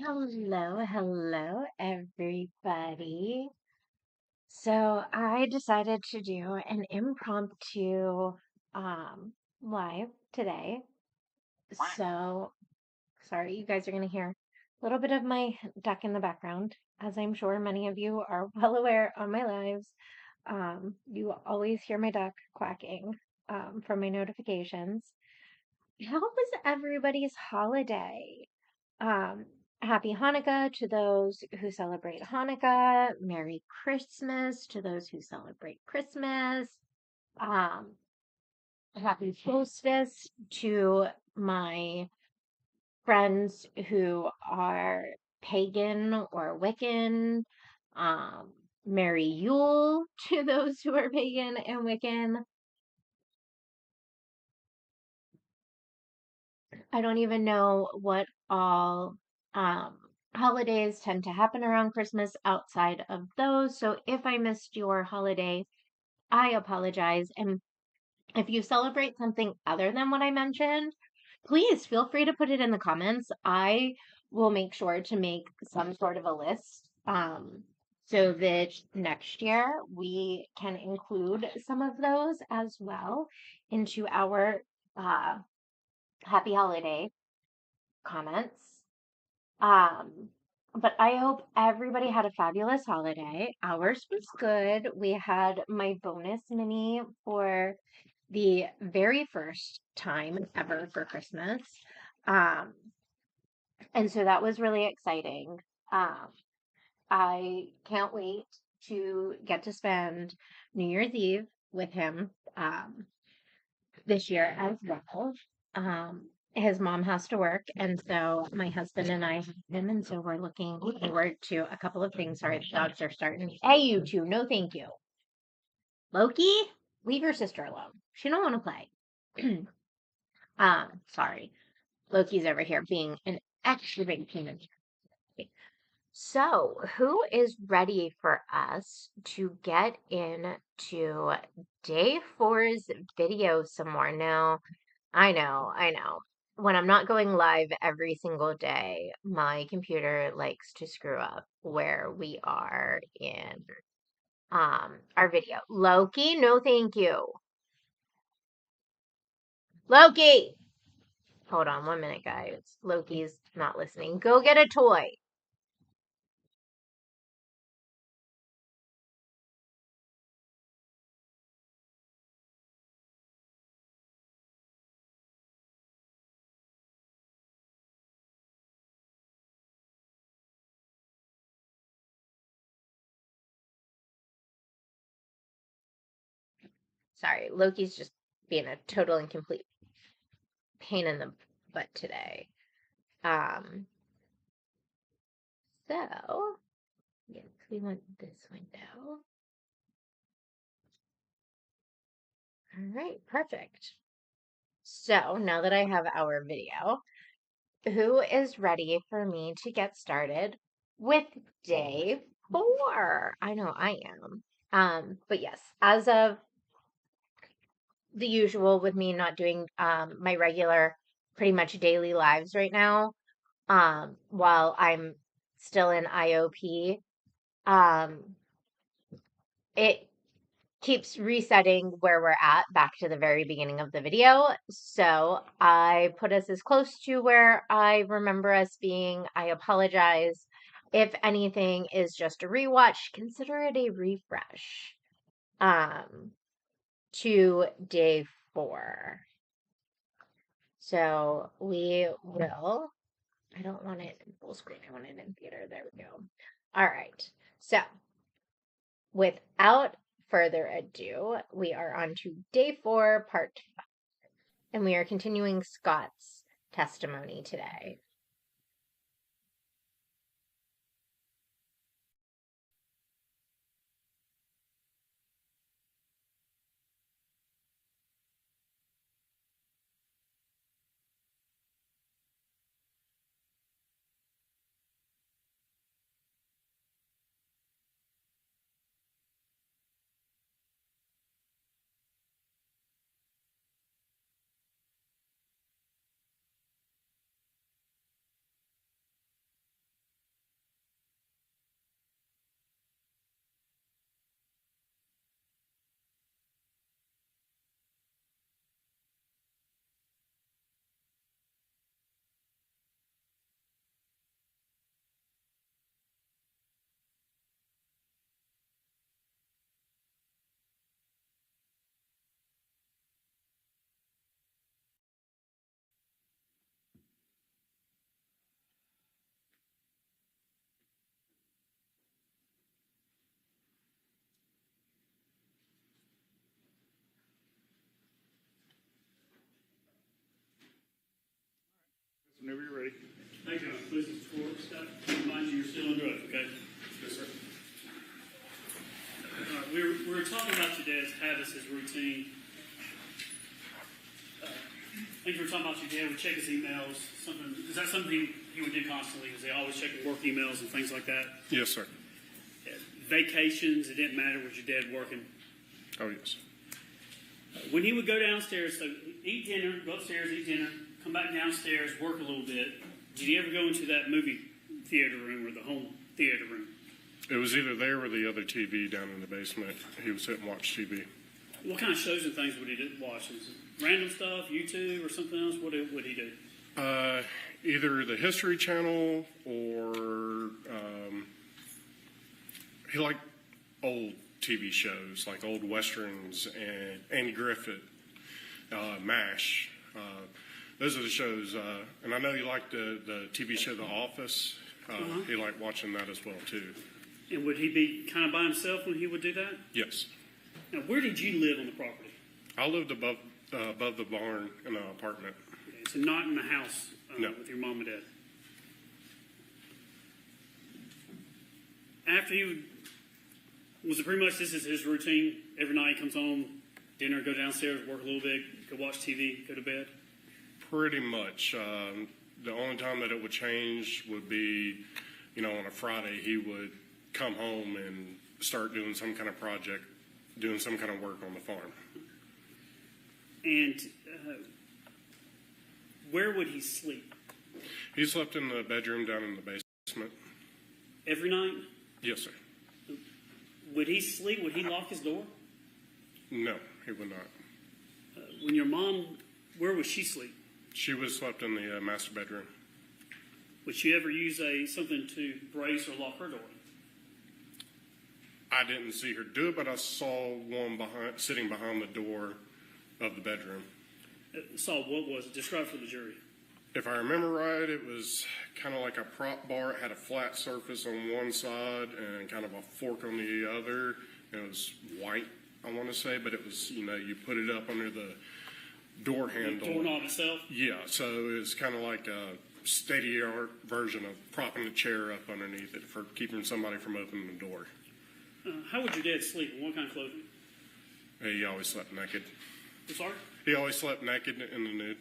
Hello, everybody. So I decided to do an impromptu um live today. So sorry, you guys are gonna hear a little bit of my duck in the background, as I'm sure many of you are well aware on my lives. You always hear my duck quacking from my notifications. How was everybody's holiday? Um, Happy Hanukkah to those who celebrate Hanukkah. Merry Christmas to those who celebrate Christmas. Um, Happy solstice to my friends who are pagan or Wiccan. Um, Merry Yule to those who are pagan and Wiccan. I don't even know what all um, holidays tend to happen around Christmas outside of those. So if I missed your holiday, I apologize. And if you celebrate something other than what I mentioned, please feel free to put it in the comments. I will make sure to make some sort of a list so that next year we can include some of those as well into our uh, happy holiday comments. Um, but I hope everybody had a fabulous holiday. Ours was good. We had my bonus mini for the very first time ever for Christmas. Um, and so that was really exciting. Um, I can't wait to get to spend New Year's Eve with him. This year as well. His mom has to work, and so my husband and I have him, and so we're looking forward to a couple of things. Sorry, the dogs are starting. Hey, you two, no, thank you. Loki, leave your sister alone. She don't want to play. Sorry, Loki's over here being an extra big peanut. So, who is ready for us to get into day four's video some more? Now, I know. When I'm not going live every single day, my computer likes to screw up where we are in our video. Loki, no thank you. Loki! Hold on 1 minute, guys. Loki's not listening. Go get a toy. Sorry, Loki's just being a total and complete pain in the butt today. Um, so, yes, we want this window. All right, perfect. So now that I have our video, who is ready for me to get started with day four? I know I am. But yes, as of the usual with me not doing my regular pretty much daily lives right now, while I'm still in IOP, um, it keeps resetting where we're at back to the very beginning of the video. So I put us as close to where I remember us being. I apologize. If anything is just a rewatch, consider it a refresh. To day four. So we will, I don't want it in full screen. I want it in theater. There we go. All right. So without further ado, we are on to day four, part 5, and we are continuing Scott's testimony today. Whenever you're ready. Thank you. Please, Mr. Ford. Scott, remind you you're still on drugs, okay? Yes, sir. We were talking about your dad's habits, his routine. I think we were talking about your dad would check his emails. Is that something he would do constantly? Was he always checking work emails and things like that? Yes, sir. Vacations, it didn't matter. Was your dad working? Oh, yes. When he would go downstairs, so eat dinner, go upstairs, eat dinner, come back downstairs, work a little bit. Did he ever go into that movie theater room or the home theater room? It was either there or the other TV down in the basement. He would sit and watch TV. What kind of shows and things would he watch? Was it random stuff, YouTube, or something else? What would he do? Either the History Channel or he liked old TV shows, like old westerns and Andy Griffith, MASH. Those are the shows. And I know you liked the TV show The Office. He liked watching that as well, too. And would he be kind of by himself when he would do that? Yes. Now, where did you live on the property? I lived above the barn in an apartment. Okay, so not in the house No. with your mom and dad. After he would, was it pretty much this is his routine? Every night he comes home, dinner, go downstairs, work a little bit, go watch TV, go to bed? Pretty much. The only time that it would change would be, on a Friday he would come home and start doing some kind of project, doing some kind of work on the farm. And where would he sleep? He slept in the bedroom down in the basement. Every night? Yes, sir. Would he sleep? Would he lock his door? No, he would not. When your mom, where would she sleep? She would have slept in the master bedroom. Would she ever use something to brace or lock her door? I didn't see her do it, but I saw one sitting behind the door of the bedroom. Saw what was it? Describe for the jury. If I remember right, it was kind of like a prop bar. It had a flat surface on one side and kind of a fork on the other. It was white, I want to say, but it was, you put it up under the door handle. The doorknob itself? Yeah, so it was kind of like a state-of-the-art version of propping a chair up underneath it for keeping somebody from opening the door. How would your dad sleep? And what kind of clothing? He always slept naked. I'm sorry? He always slept naked in the nude.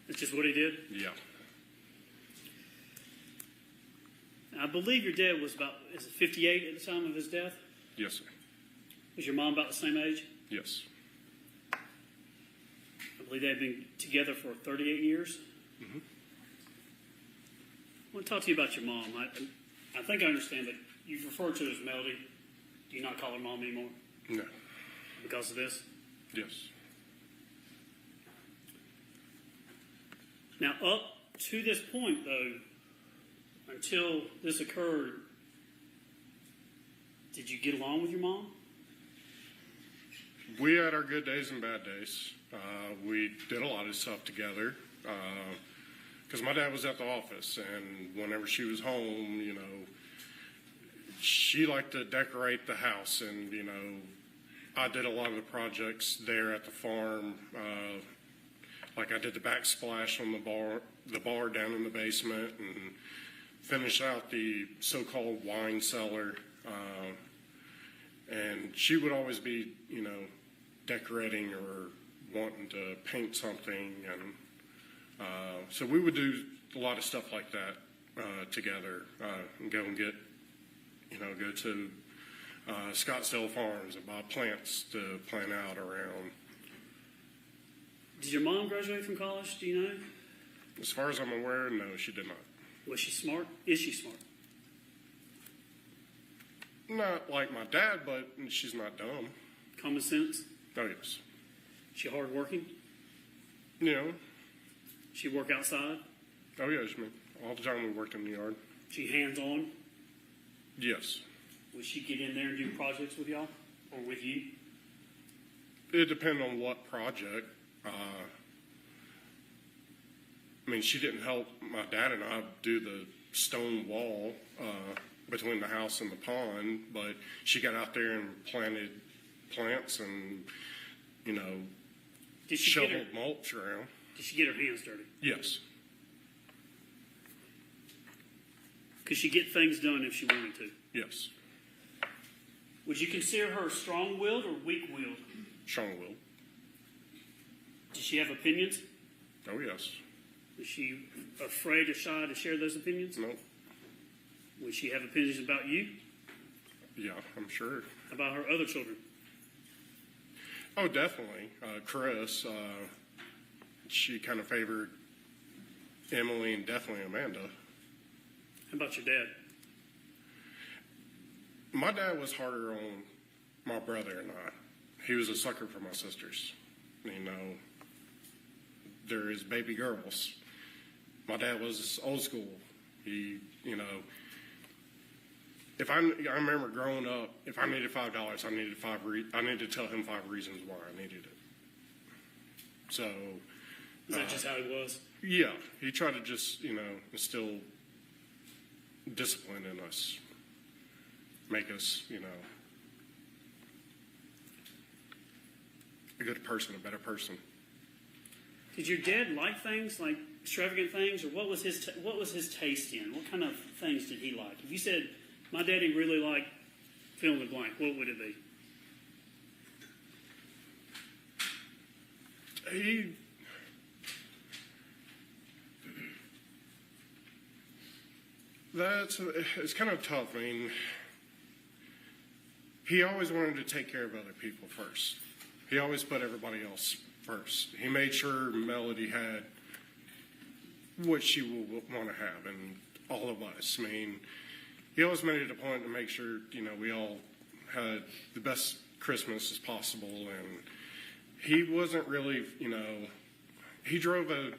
That's just what he did? Yeah. I believe your dad was about, 58 at the time of his death? Yes, sir. Was your mom about the same age? Yes. I believe they had been together for 38 years. Mm-hmm. I want to talk to you about your mom. I think I understand that you've referred to her as Melody. Do you not call her mom anymore? No. Because of this? Yes. Now, up to this point, though, until this occurred, did you get along with your mom? We had our good days and bad days. We did a lot of stuff together because my dad was at the office, and whenever she was home, she liked to decorate the house, and I did a lot of the projects there at the farm. Like I did the backsplash on the bar down in the basement, and finished out the so-called wine cellar. And she would always be, decorating or wanting to paint something, and so we would do a lot of stuff like that together, and go and get, go to Scottsdale Farms and buy plants to plant out around. Did your mom graduate from college? Do you know? As far as I'm aware, no, she did not. Was she smart? Is she smart? Not like my dad, but she's not dumb. Common sense? Oh, yes. She hardworking? She work outside? Oh, yes, man. All the time we worked in the yard. She hands-on? Yes. Would she get in there and do projects with y'all? Or with you? It depends on what project. She didn't help my dad and I do the stone wall between the house and the pond, but she got out there and planted plants and, Did she shoveled mulch around. Did she get her hands dirty? Yes. Could she get things done if she wanted to? Yes. Would you consider her strong-willed or weak-willed? Strong-willed. Does she have opinions? Oh, yes. Is she afraid or shy to share those opinions? No. Would she have opinions about you? Yeah, I'm sure. About her other children? Oh, definitely. Chris, she kind of favored Emily and definitely Amanda. How about your dad? My dad was harder on my brother and I. He was a sucker for my sisters. You know, they're his baby girls. My dad was old school. He, you know, I remember growing up, if I needed $5, I needed to tell him 5 reasons why I needed it. So. Is that just how he was? Yeah, he tried to just, you know, instill discipline in us, make us, you know, a good person, a better person. Did your dad like things like extravagant things, or what was his taste in? What kind of things did he like? If you said my daddy really liked fill in the blank, what would it be? It's kind of tough. I mean, he always wanted to take care of other people first. He always put everybody else first. He made sure Melody had what she would want to have, and all of us. I mean, he always made it a point to make sure, you know, we all had the best Christmas as possible. And he wasn't really, you know, he drove a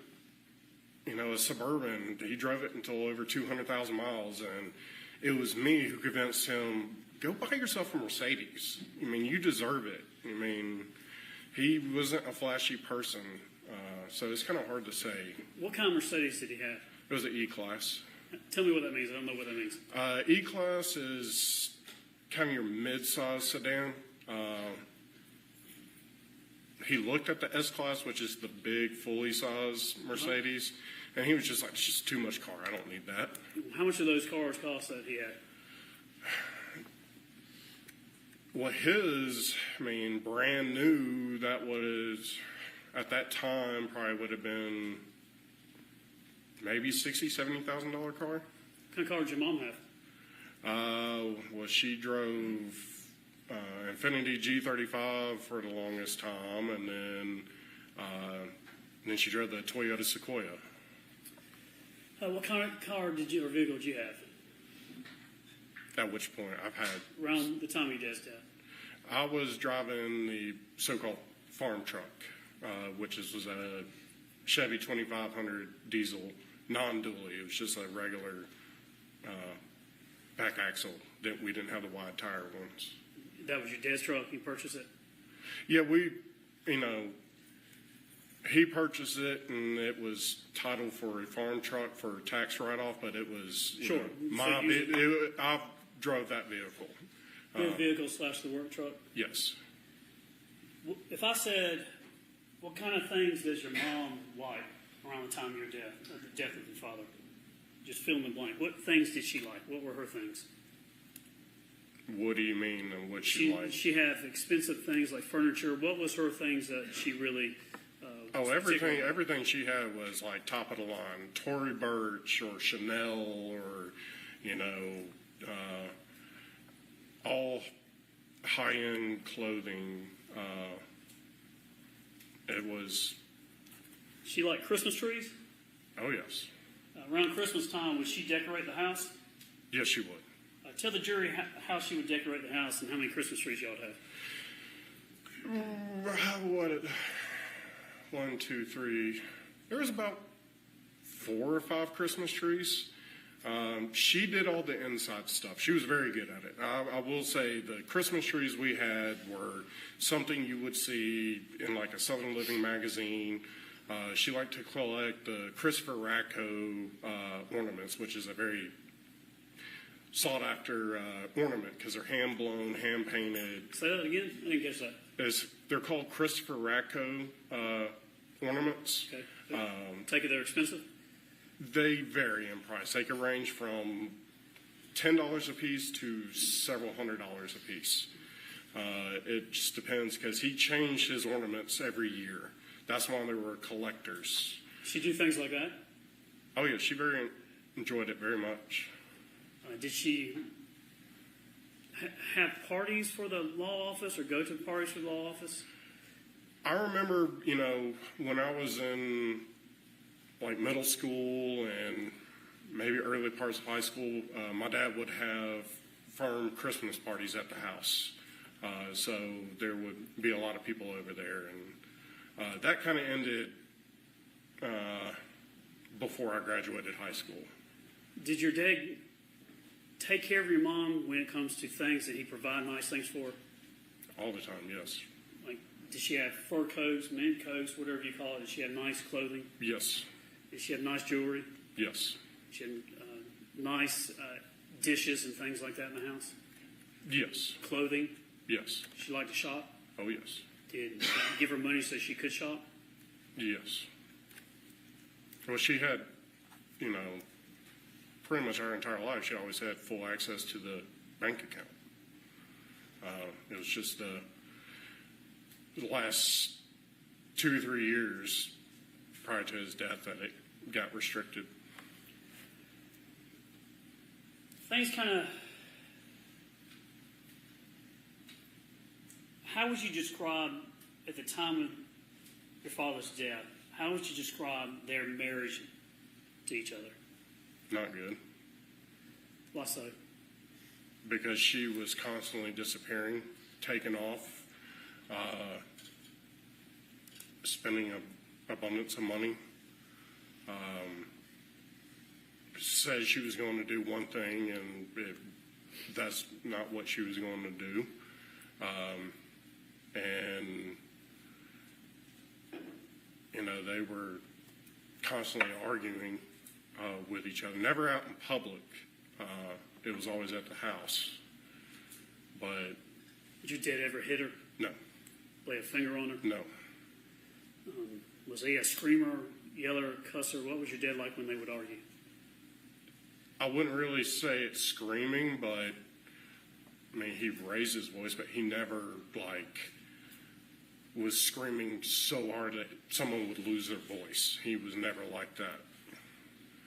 Suburban. He drove it until over 200,000 miles, and it was me who convinced him, go buy yourself a Mercedes. I mean, you deserve it. I mean, he wasn't a flashy person, so it's kind of hard to say. What kind of Mercedes did he have? It was an E-Class. Tell me what that means. I don't know what that means. E-Class is kind of your mid-size sedan. He looked at the S-Class, which is the big, fully sized Mercedes, and he was just like, it's just too much car. I don't need that. How much do those cars cost that he had? Well, his, I mean, brand new, that was, at that time, probably would have been maybe $60,000, $70,000 car. What kind of car did your mom have? Well, she drove Infiniti G35 for the longest time, and then she drove the Toyota Sequoia. What kind of car or vehicle did you have? At which point I've had... Around the time your dad's death. I was driving the so-called farm truck, which was a Chevy 2500 diesel, non-dually. It was just a regular back axle. We didn't have the wide tire ones. That was your dad's truck? You purchased it? Yeah, he purchased it, and it was titled for a farm truck for tax write-off, but it was sure. I drove that vehicle. Your vehicle / the work truck? Yes. If I said, what kind of things does your mom like around the time of your death, or the death of your father? Just fill in the blank. What things did she like? What were her things? What do you mean, and what she liked? She had expensive things like furniture. What was her things that she really... everything she had was like top of the line. Tory Burch or Chanel or, you know, all high-end clothing. It was... She liked Christmas trees? Oh, yes. Around Christmas time, would she decorate the house? Yes, she would. Tell the jury how she would decorate the house and how many Christmas trees y'all have. What? 1, 2, 3. There was about 4 or 5 Christmas trees. She did all the inside stuff. She was very good at it. I will say the Christmas trees we had were something you would see in like a Southern Living magazine. She liked to collect the Christopher Racco ornaments, which is a very sought-after ornament because they're hand-blown, hand-painted. Say that again? I didn't catch that. They're called Christopher Racco ornaments. Okay. Take it they're expensive? They vary in price. They can range from $10 a piece to several $100s a piece. It just depends because he changed his ornaments every year. That's why they were collectors. She do things like that? Oh yeah, she enjoyed it very much. Did she have parties for the law office or go to parties for the law office? I remember, when I was in like middle school and maybe early parts of high school, my dad would have firm Christmas parties at the house. So there would be a lot of people over there, and that kind of ended before I graduated high school. Did your dad take care of your mom when it comes to things that he provide nice things for? All the time, yes. Like, did she have fur coats, mink coats, whatever you call it? Did she have nice clothing? Yes. Did she have nice jewelry? Yes. She had nice dishes and things like that in the house? Yes. Clothing? Yes. She liked to shop? Oh, yes. Did you give her money so she could shop? Yes. Well, she had, pretty much our entire life, she always had full access to the bank account. It was just the last 2 or 3 years prior to his death that it got restricted. Things kind of... How would you describe, at the time of your father's death, how would you describe their marriage to each other? Not good. Why so? Because she was constantly disappearing, taking off, spending an abundance of money. Said she was going to do one thing, and that's not what she was going to do. And they were constantly arguing with each other. Never out in public. It was always at the house. But Did your dad ever hit her? no, Lay a finger on her? no. Was he a screamer, yeller, cusser? What was your dad like when they would argue? I wouldn't really say it's screaming, but he raised his voice, but he never was screaming so hard that someone would lose their voice. He was never like that.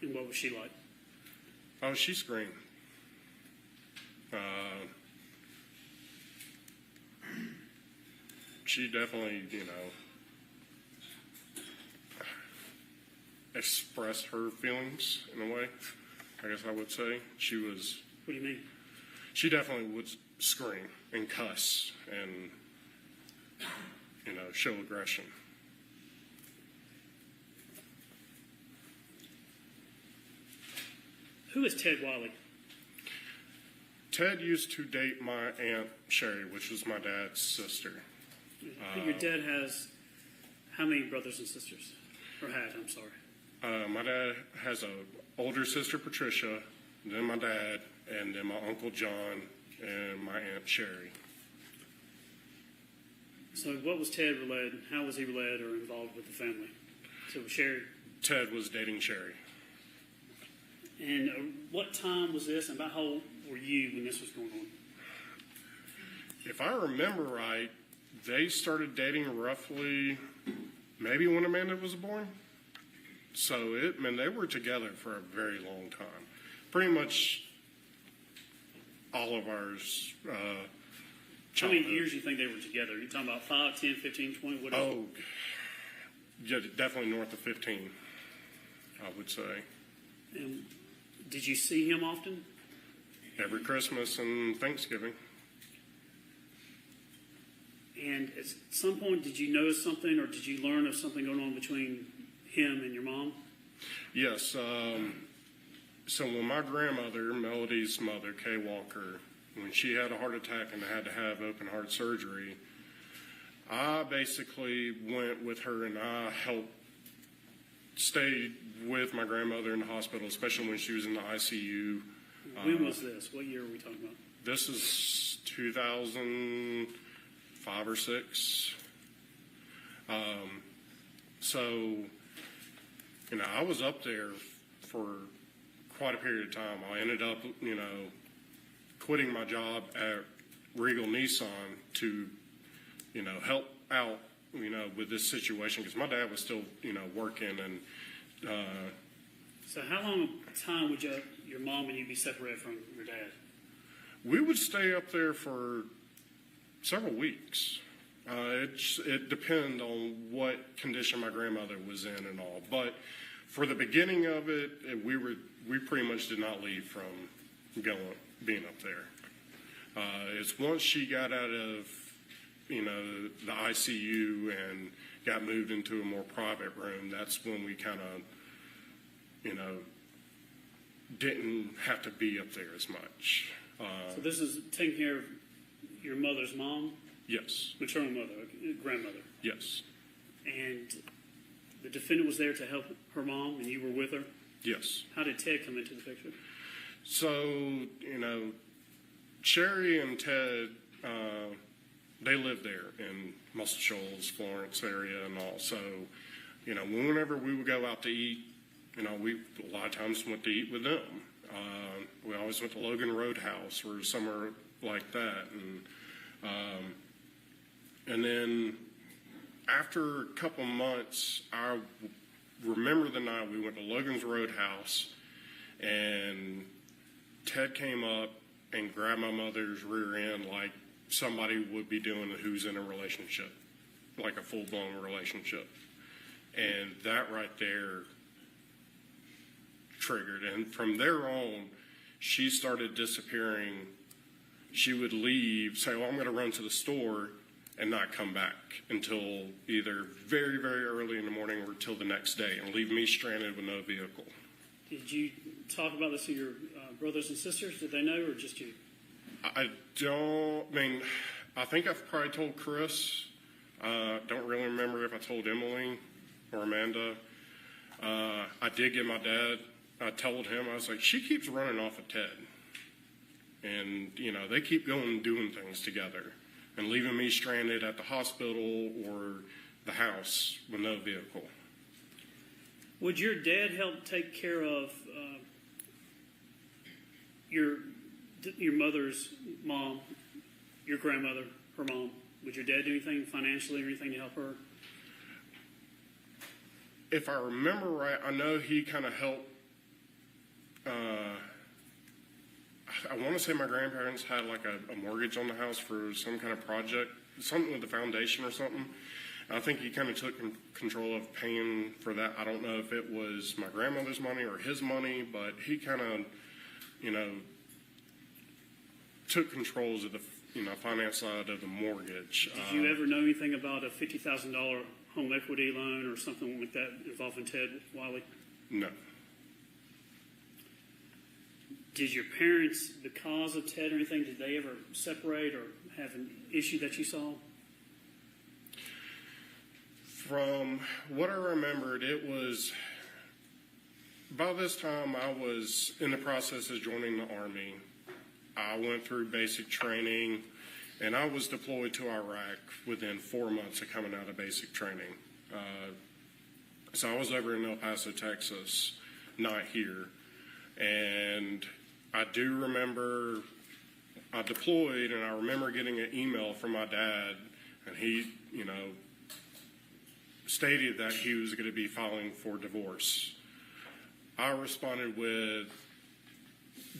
And what was she like? Oh, she screamed. She definitely, expressed her feelings in a way, I guess I would say. What do you mean? She definitely would scream and cuss and, show aggression. Who is Ted Wiley? Ted used to date my Aunt Sherry, which was my dad's sister. Your dad has how many brothers and sisters? Or had, I'm sorry. My dad has an older sister, Patricia, then my dad, and then my Uncle John, and my Aunt Sherry. So what was Ted related? How was he related or involved with the family? So Sherry. Ted was dating Sherry. And what time was this, and about how old were you when this was going on? If I remember right, they started dating roughly maybe when Amanda was born. So they were together for a very long time. Pretty much all of ours. How many years do you think they were together? Are you talking about 5, 10, 15, 20, whatever? Oh, yeah, definitely north of 15, I would say. And did you see him often? Every Christmas and Thanksgiving. And at some point, did you notice something or did you learn of something going on between him and your mom? Yes. So when my grandmother, Melody's mother, Kay Walker, when she had a heart attack and had to have open heart surgery, I basically went with her and I stayed with my grandmother in the hospital, especially when she was in the ICU. When was this? What year are we talking about? This is 2005 or 6. So, I was up there for quite a period of time. I ended up, quitting my job at Regal Nissan to, help out, with this situation, because my dad was still, working, and So how long a time would your mom and you be separated from your dad? we would stay up there for several weeks. It depended on what condition my grandmother was in and all. But for the beginning of it, we pretty much did not leave from being up there. It's once she got out of, the ICU and got moved into a more private room, that's when we kind of, didn't have to be up there as much. So this is taking care of your mother's mom, Yes, maternal mother, grandmother, yes, and the defendant was there to help her mom, and you were with her. yes. How did Ted come into the picture? So, Sherry and Ted, they live there in Muscle Shoals, Florence area and all. So, whenever we would go out to eat, we a lot of times went to eat with them. We always went to Logan Roadhouse or somewhere like that. And then after a couple months, I remember the night we went to Logan's Roadhouse, and Ted came up and grabbed my mother's rear end like somebody would be doing who's in a relationship, like a full-blown relationship. And that right there triggered. And from there on, she started disappearing. She would leave, say, well, I'm going to run to the store, and not come back until either very, very early in the morning or till the next day, and leave me stranded with no vehicle. Did you talk about this to your brothers and sisters? Did they know, or just you? I think I've probably told Chris. Don't really remember if I told Emily or Amanda. I did get my dad. I told him, I was like, she keeps running off of Ted. And, they keep going and doing things together and leaving me stranded at the hospital or the house with no vehicle. Would your dad help take care of your mother's mom, your grandmother, her mom? Would your dad do anything financially or anything to help her? If I remember right, I know he kind of helped. I want to say my grandparents had like a mortgage on the house for some kind of project, something with the foundation or something. I think he kind of took control of paying for that. I don't know if it was my grandmother's money or his money, but he kind of, took controls of the, finance side of the mortgage. Did you ever know anything about a $50,000 home equity loan or something like that involving Ted Wiley? No. Did your parents, because of Ted or anything, did they ever separate or have an issue that you saw? From what I remembered, it was, by this time I was in the process of joining the Army. I went through basic training, and I was deployed to Iraq within 4 months of coming out of basic training. So I was over in El Paso, Texas, not here. And I do remember I deployed, and I remember getting an email from my dad, and he, stated that he was going to be filing for divorce. I responded with,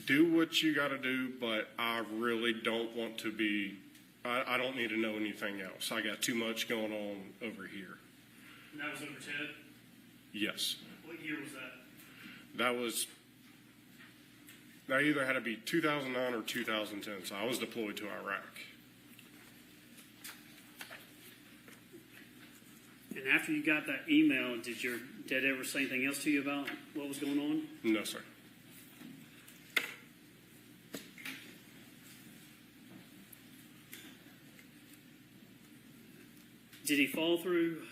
do what you got to do, but I really don't want to be, I don't need to know anything else. I got too much going on over here. And that was over Ted? Yes. What year was that? That either had to be 2009 or 2010, so I was deployed to Iraq. And after you got that email, did your dad ever say anything else to you about what was going on? No, sir. Did he follow through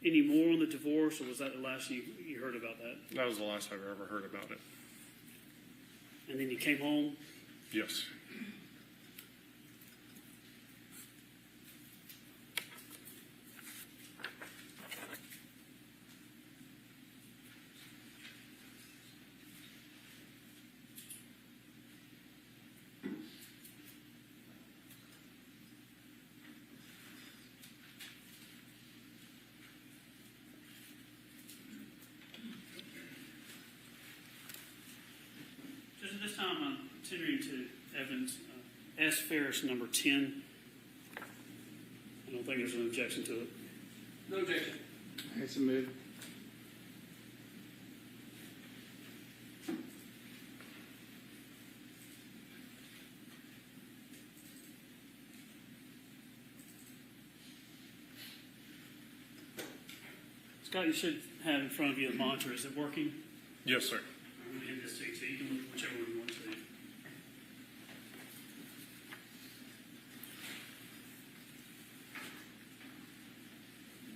any more on the divorce, or was that the last you heard about that? That was the last I ever heard about it. And then you came home? Yes. this time, I'm tendering to Evans S. Farris, number 10. I don't think there's an objection to it. No objection. It's a move. Scott, you should have in front of you a monitor. Is it working? Yes, sir. I'm going to hand this to you, so you can look whichever one you want to.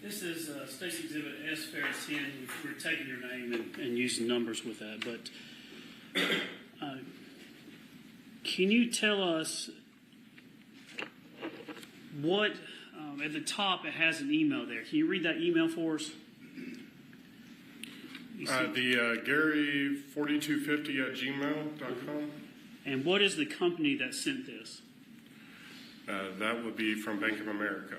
This is Stacy Exhibit S. Ferris 10. We're taking your name and using numbers with that. But can you tell us what, at the top it has an email there. Can you read that email for us? Gary 4250 at gmail.com. And what is the company that sent this? That would be from Bank of America.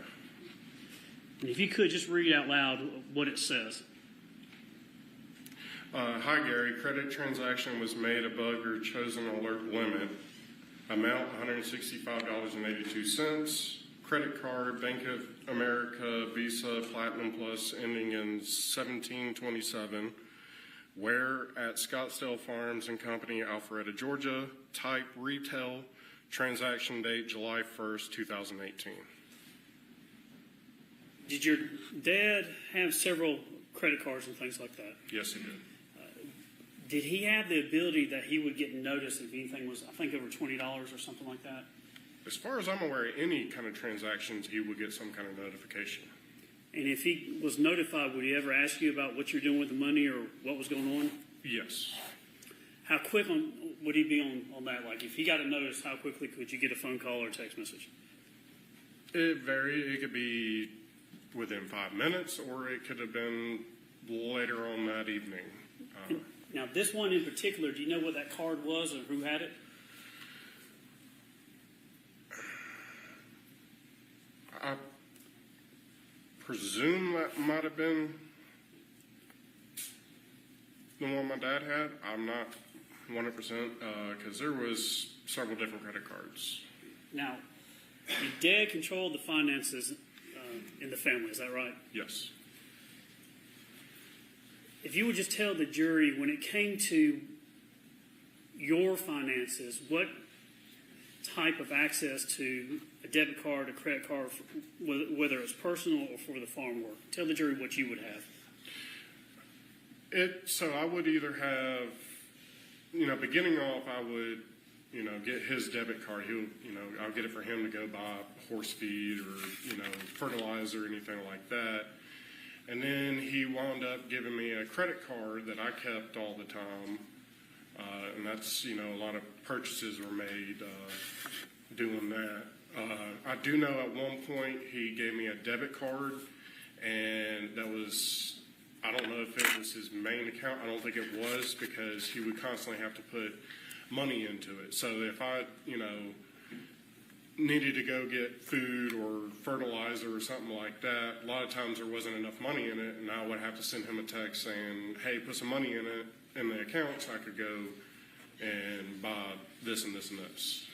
And if you could just read out loud what it says. Hi, Gary. Credit transaction was made above your chosen alert limit. Amount $165.82. Credit card, Bank of America, Visa, Platinum Plus, ending in 1727. Where at Scottsdale Farms and Company, Alpharetta, Georgia. Type retail. Transaction date July 1st, 2018. Did your dad have several credit cards and things like that? Yes, he did. Did he have the ability that he would get notice if anything was, I think, over $20 or something like that? As far as I'm aware, any kind of transactions, he would get some kind of notification. And if he was notified, would he ever ask you about what you're doing with the money or what was going on? Yes. How quick would he be on that? Like, if he got a notice, how quickly could you get a phone call or a text message? It varied. It could be within 5 minutes, or it could have been later on that evening. Now, this one in particular, do you know what that card was or who had it? I presume that might have been the one my dad had. I'm not 100% because there was several different credit cards. Now, your dad controlled the finances in the family, is that right? Yes. If you would just tell the jury, when it came to your finances, what type of access to a debit card, a credit card, whether it's personal or for the farm work, tell the jury what you would have. So I would either have, beginning off, I would, get his debit card. I'll get it for him to go buy horse feed or, fertilizer or anything like that. And then he wound up giving me a credit card that I kept all the time. And that's, a lot of purchases were made doing that. I do know at one point he gave me a debit card, and that was, I don't know if it was his main account. I don't think it was, because he would constantly have to put money into it. So if I, needed to go get food or fertilizer or something like that, a lot of times there wasn't enough money in it, and I would have to send him a text saying, hey, put some money in it, in the account, so I could go and buy this and this and this.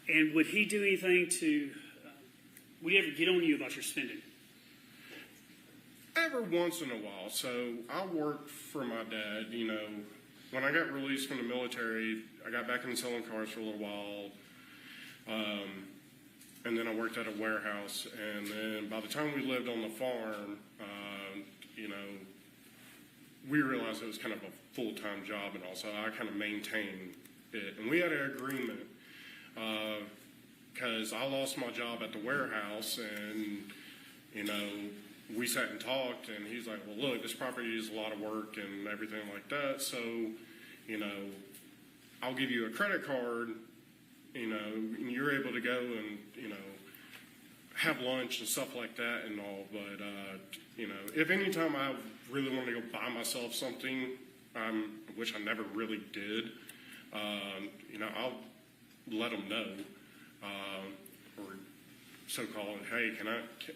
And would he do anything to, would he ever get on you about your spending? Every once in a while. So I worked for my dad, when I got released from the military, I got back into selling cars for a little while. And then I worked at a warehouse, and then by the time we lived on the farm, we realized it was kind of a full-time job, and also I kind of maintained it. And we had an agreement, because I lost my job at the warehouse, and, we sat and talked, and he's like, well, look, this property is a lot of work and everything like that, so, I'll give you a credit card, and you're able to go and, have lunch and stuff like that and all. But, if any time I really want to go buy myself something, which I never really did, I'll let them know, or so-called, hey,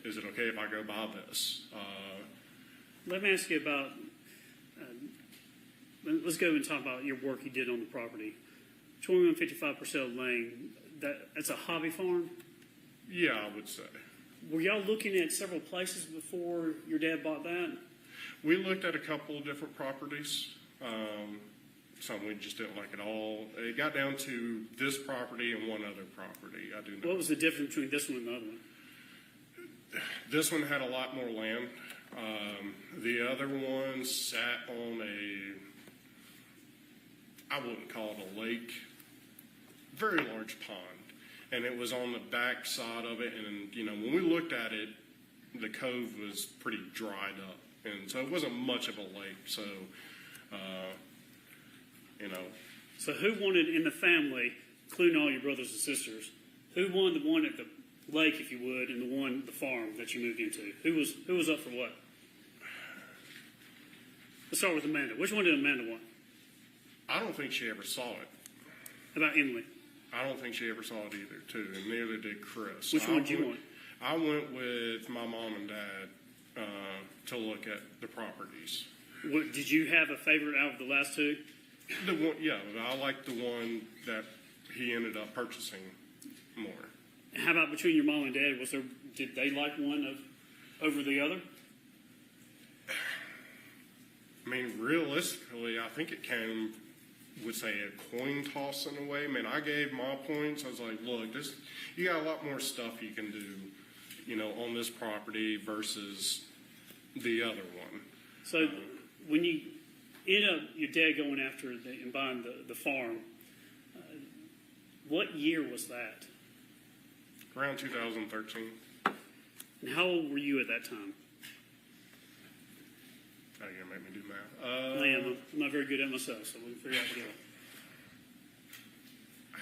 is it okay if I go buy this? Let me ask you about let's go and talk about your work you did on the property. 2155 Purcell Lane, that's a hobby farm? Yeah, I would say. Were y'all looking at several places before your dad bought that? We looked at a couple of different properties. Some we just didn't like at all. It got down to this property and one other property. I do know. What was the difference between this one and the other one? This one had a lot more land. The other one sat on I wouldn't call it a lake, very large pond. And it was on the back side of it. And, you know, when we looked at it, the cove was pretty dried up. And so it wasn't much of a lake. So, you know. So who wanted in the family, including all your brothers and sisters, who wanted the one at the lake, if you would, and the farm that you moved into? Who was up for what? Let's start with Amanda. Which one did Amanda want? I don't think she ever saw it. How about Emily? I don't think she ever saw it either, too, and neither did Chris. Which one did you want? I went with my mom and dad to look at the properties. Did you have a favorite out of the last two? The one, yeah, I liked the one that he ended up purchasing more. How about between your mom and dad? Did they like one over the other? I mean, realistically, I think it came, would say, a coin toss in a way. I mean, I gave my points. I was like, look, you got a lot more stuff you can do, you know, on this property versus the other one. So when you end up, your dad going after and buying the farm, what year was that? Around 2013. And how old were you at that time? Now you're going to make me do math. I am. I'm not very good at myself, so we'll figure out together.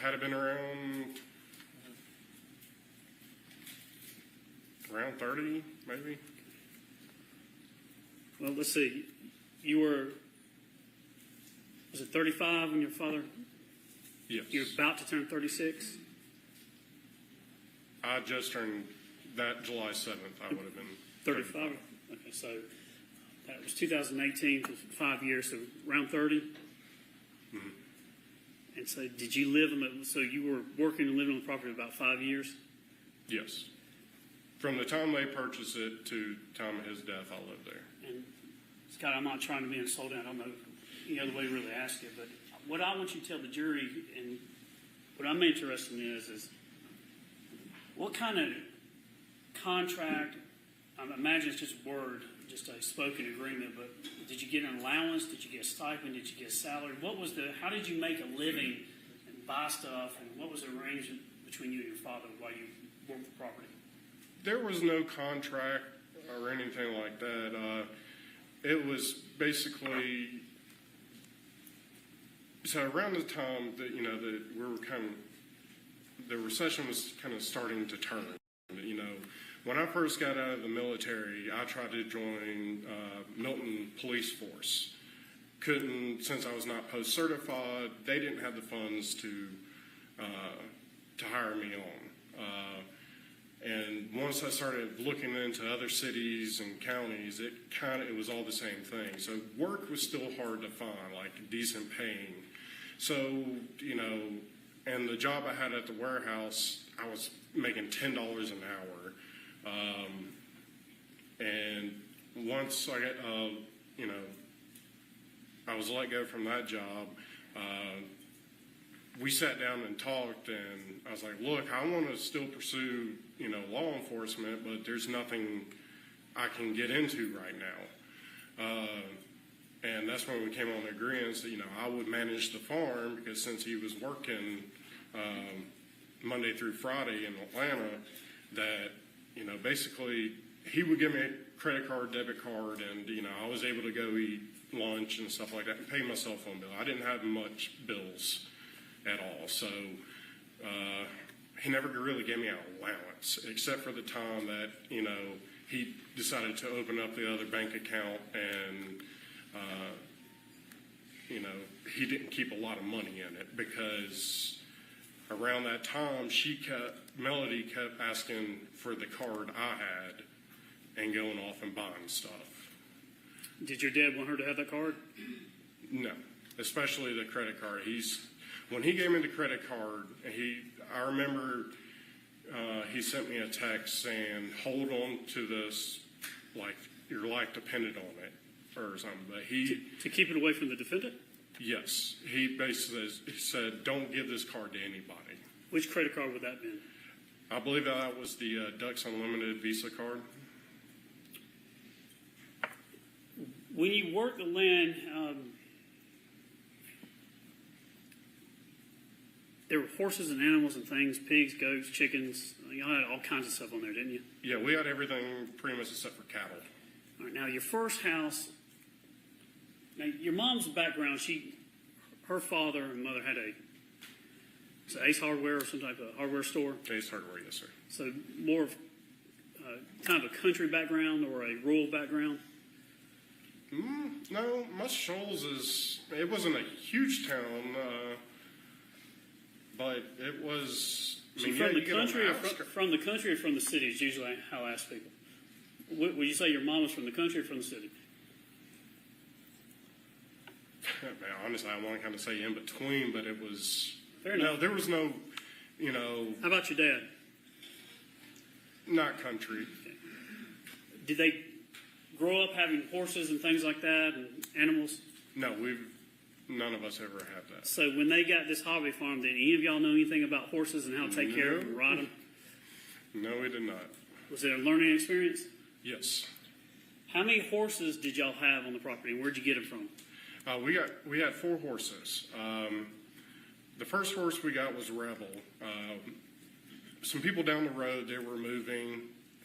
Had it been around 30, maybe? Well, let's see. Was it 35 when your father? Yes. You were about to turn 36? I just turned that July 7th. I would have been 35? Okay, so that was 2018, for 5 years, so around 30? Mm-hmm. And so did you so you were working and living on the property about 5 years? Yes. From the time they purchased it to the time of his death, I lived there. And Scott, I'm not trying to be insulting. I don't know any other way to really ask it, but what I want you to tell the jury, and what I'm interested in is what kind of contract, I imagine it's just word, just a spoken agreement, but did you get an allowance? Did you get a stipend? Did you get a salary? How did you make a living and buy stuff, and what was the arrangement between you and your father while you worked the property? There was no contract or anything like that. It was basically, so around the time that, you know, that we were the recession was kind of starting to turn. You know, when I first got out of the military, I tried to join Milton Police Force. Couldn't, since I was not post-certified, they didn't have the funds to hire me on. And once I started looking into other cities and counties, it was all the same thing. So work was still hard to find, like decent paying. So, you know, and the job I had at the warehouse, I was making $10 an hour. And once I got, you know, I was let go from that job, we sat down and talked, and I was like, look, I want to still pursue, you know, law enforcement, but there's nothing I can get into right now. And that's when we came on the agreement that, you know, I would manage the farm, because since he was working Monday through Friday in Atlanta, that, you know, basically he would give me a credit card, debit card, and, you know, I was able to go eat lunch and stuff like that and pay my cell phone bill. I didn't have much bills at all, so he never really gave me an allowance, except for the time that, you know, he decided to open up the other bank account, and you know, he didn't keep a lot of money in it, because around that time Melody kept asking for the card I had and going off and buying stuff. Did your dad want her to have that card? No. especially the credit card. When he gave me the credit card, I remember he sent me a text saying, "Hold on to this, like your life depended on it," or something. But to keep it away from the defendant? Yes, he basically said, "Don't give this card to anybody." Which credit card would that have been? I believe that was the Ducks Unlimited Visa card. When you work the land, there were horses and animals and things, pigs, goats, chickens. You all had all kinds of stuff on there, didn't you? Yeah, we had everything pretty much except for cattle. All right, now your first house. Now your mom's background, her father and mother had it's Ace Hardware or some type of hardware store. Ace Hardware, yes, sir. So more of kind of a country background or a rural background. No, Musk Shoals it wasn't a huge town, but it was. From the country or from the city is usually how I ask people. Would you say your mom was from the country or from the city? Man, honestly, I want to kind of say in between, but it was. Fair enough. No, there was no, How about your dad? Not country. Did they grow up having horses and things like that and animals? No, none of us ever had that. So when they got this hobby farm, did any of y'all know anything about horses and how to take care of them and ride them? No, we did not. Was it a learning experience? Yes. How many horses did y'all have on the property, and where'd you get them from? We had 4 horses. The first horse we got was Rebel. Some people down the road, they were moving.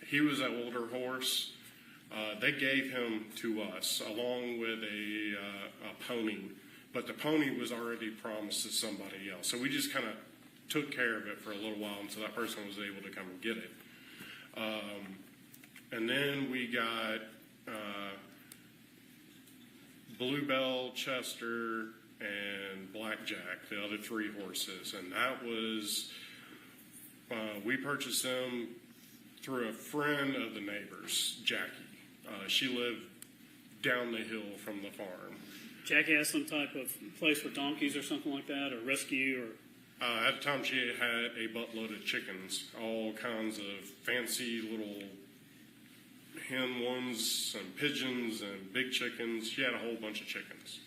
He was an older horse. They gave him to us along with a pony, but the pony was already promised to somebody else. So we just kind of took care of it for a little while until that person was able to come and get it. And then we got Bluebell, Chester, and Blackjack, the other 3 horses. And that was, we purchased them through a friend of the neighbors, Jackie. She lived down the hill from the farm. Jackie has some type of place for donkeys or something like that, or rescue, or... At the time, she had a buttload of chickens, all kinds of fancy little hen ones and pigeons and big chickens. She had a whole bunch of chickens.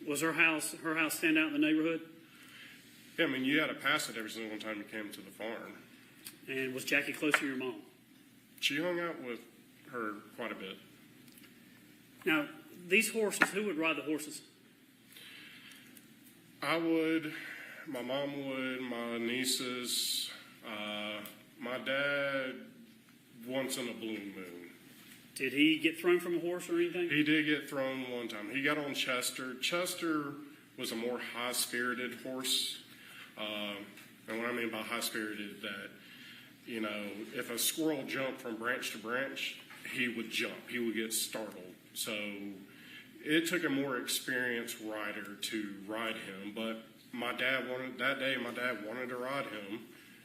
Was her house stand out in the neighborhood? Yeah, I mean, you had to pass it every single time you came to the farm. And was Jackie close to your mom? She hung out with her quite a bit. Now, these horses, who would ride the horses? I would, my mom would, my nieces, my dad once in a blue moon. Did he get thrown from a horse or anything? He did get thrown one time. He got on Chester. Chester was a more high-spirited horse. And what I mean by high-spirited, that, if a squirrel jumped from branch to branch, he would jump. He would get startled. So it took a more experienced rider to ride him. But my dad wanted to ride him.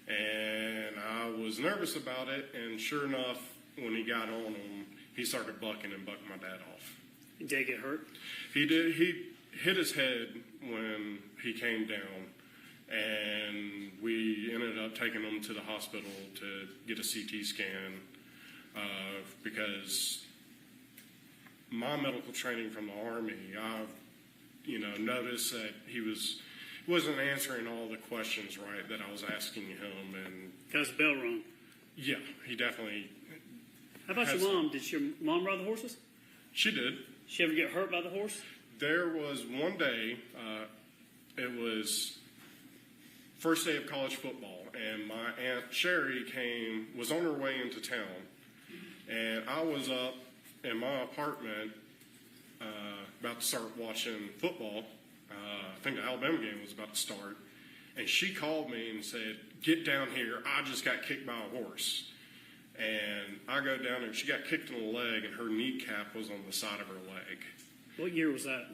And I was nervous about it. And sure enough, when he got on him, he started bucking and bucked my dad off. Did he get hurt? He did. He hit his head when he came down. And we ended up taking him to the hospital to get a CT scan because my medical training from the Army, I noticed that he wasn't answering all the questions right that I was asking him. And got his bell rung. Yeah, he definitely. How about your mom? Did your mom ride the horses? She did. She ever get hurt by the horse? There was one day, it was first day of college football, and my Aunt Sherry was on her way into town, and I was up in my apartment about to start watching football. I think the Alabama game was about to start, and she called me and said, "Get down here, I just got kicked by a horse." And I go down there, she got kicked in the leg, and her kneecap was on the side of her leg. What year was that?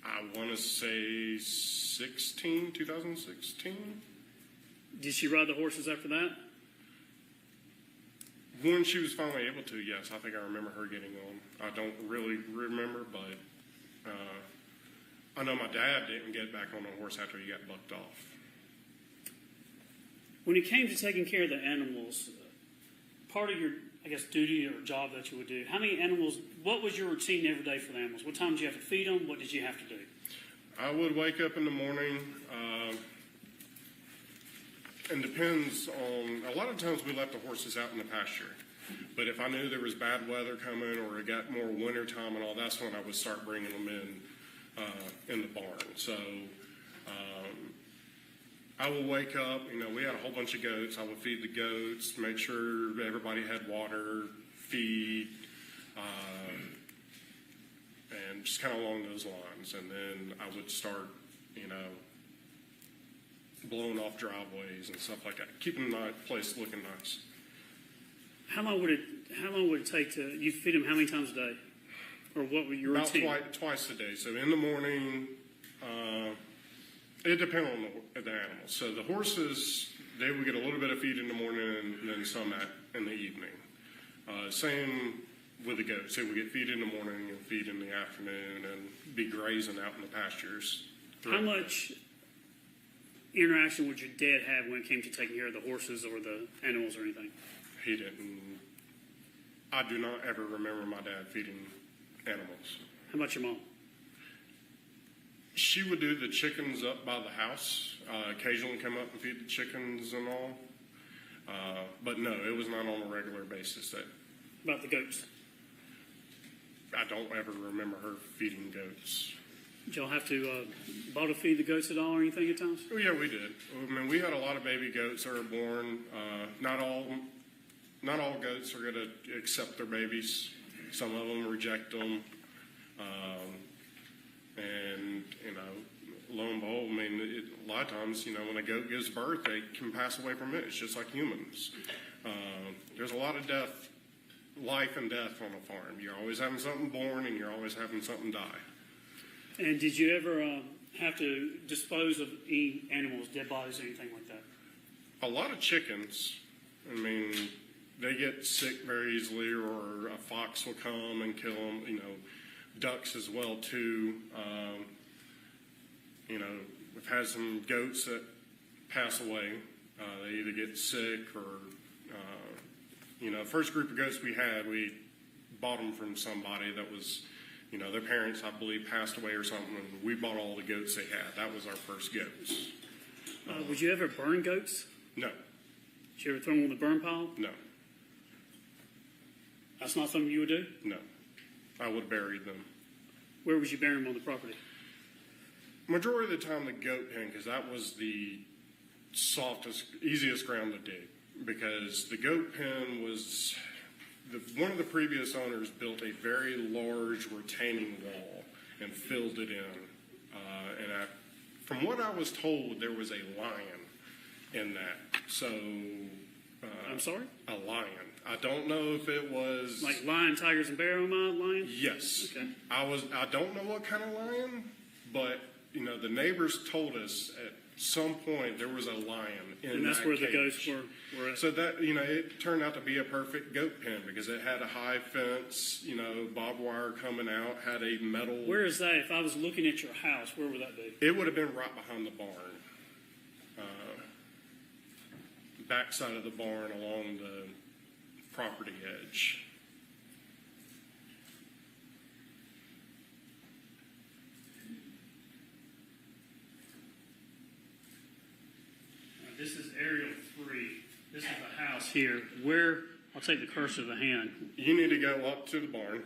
I want to say 2016. Did she ride the horses after that? when she was finally able to, yes, I think I remember her getting on. I don't really remember, but I know my dad didn't get back on a horse after he got bucked off. When it came to taking care of the animals, part of your, I guess, duty or job that you would do, how many animals, what was your routine every day for the animals? What time did you have to feed them? What did you have to do? I would wake up in the morning, and depends on, a lot of times we left the horses out in the pasture. But if I knew there was bad weather coming or it got more winter time and all, that's when I would start bringing them in the barn. So I would wake up, we had a whole bunch of goats. I would feed the goats, make sure everybody had water, feed, and just kind of along those lines. And then I would start, blowing off driveways and stuff like that, keeping the place looking nice. How long would it take to, you feed them how many times a day? Or what would your routine? About twice a day. So in the morning, it depends on the animals. So the horses, they would get a little bit of feed in the morning and then some in the evening. Same with the goats. They would get feed in the morning and feed in the afternoon and be grazing out in the pastures. How much interaction would your dad have when it came to taking care of the horses or the animals or anything? He didn't. I do not ever remember my dad feeding animals. How about your mom? She would do the chickens up by the house, occasionally come up and feed the chickens and all. But no, it was not on a regular basis. About the goats? I don't ever remember her feeding goats. Did y'all have to bottle feed the goats at all or anything at times? Oh, yeah, we did. I mean, we had a lot of baby goats that were born. Not all goats are going to accept their babies. Some of them reject them. And, lo and behold, I mean, a lot of times, when a goat gives birth, they can pass away from it. It's just like humans. There's a lot of life and death on a farm. You're always having something born and you're always having something die. And did you ever have to dispose of any animals, dead bodies, or anything like that? A lot of chickens. I mean, they get sick very easily, or a fox will come and kill them. Ducks as well too. We've had some goats that pass away. They either get sick or, first group of goats we had, we bought them from somebody that was, their parents, I believe, passed away or something, and we bought all the goats they had. That was our first goats. Would you ever burn goats? No. Did you ever throw them on the burn pile? No. That's not something you would do? No. I would bury them. Where would you bury them on the property? Majority of the time, the goat pen, because that was the softest, easiest ground to dig. Because the goat pen was, one of the previous owners built a very large retaining wall and filled it in. From what I was told, there was a lion in that. So, I'm sorry? A lion. I don't know if it was like lion, tigers, and bear lion. Yes. Okay. I don't know what kind of lion, but the neighbors told us at some point there was a lion in that and that's where cage. The goats were at. So that it turned out to be a perfect goat pen because it had a high fence, barbed wire coming out, had a metal. Where is that? If I was looking at your house, where would that be? It would have been right behind the barn. Backside of the barn along the property edge. This is aerial 3. This is the house here. Where, I'll take the cursor of the hand. You need to go up to the barn.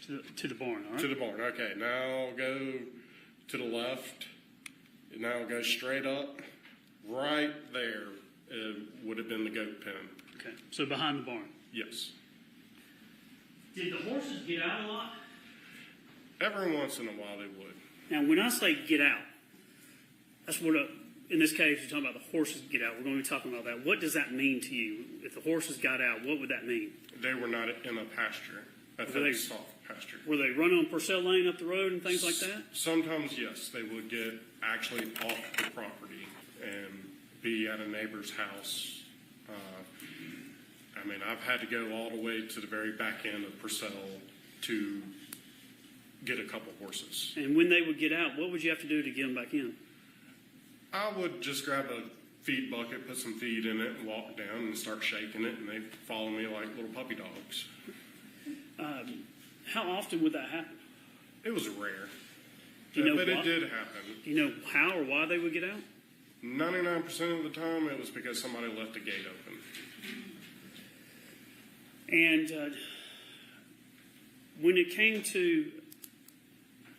To the barn, all right? To the barn, okay. Now go to the left. Now go straight up. Right there would have been the goat pen. Okay, so behind the barn. Yes. Did the horses get out a lot? Every once in a while they would. Now, when I say get out, that's what, in this case, you're talking about the horses get out. We're going to be talking about that. What does that mean to you? If the horses got out, what would that mean? They were not in a pasture. A soft pasture. Were they running on Purcell Lane up the road and things like that? Sometimes, yes. They would get actually off the property and be at a neighbor's house. I mean, I've had to go all the way to the very back end of Purcell to get a couple horses. And when they would get out, what would you have to do to get them back in? I would just grab a feed bucket, put some feed in it, and walk down and start shaking it, and they'd follow me like little puppy dogs. How often would that happen? It was rare, Do you know but why? it did happen. Do you know how or why they would get out? 99% of the time, it was because somebody left the gate open. And when it came to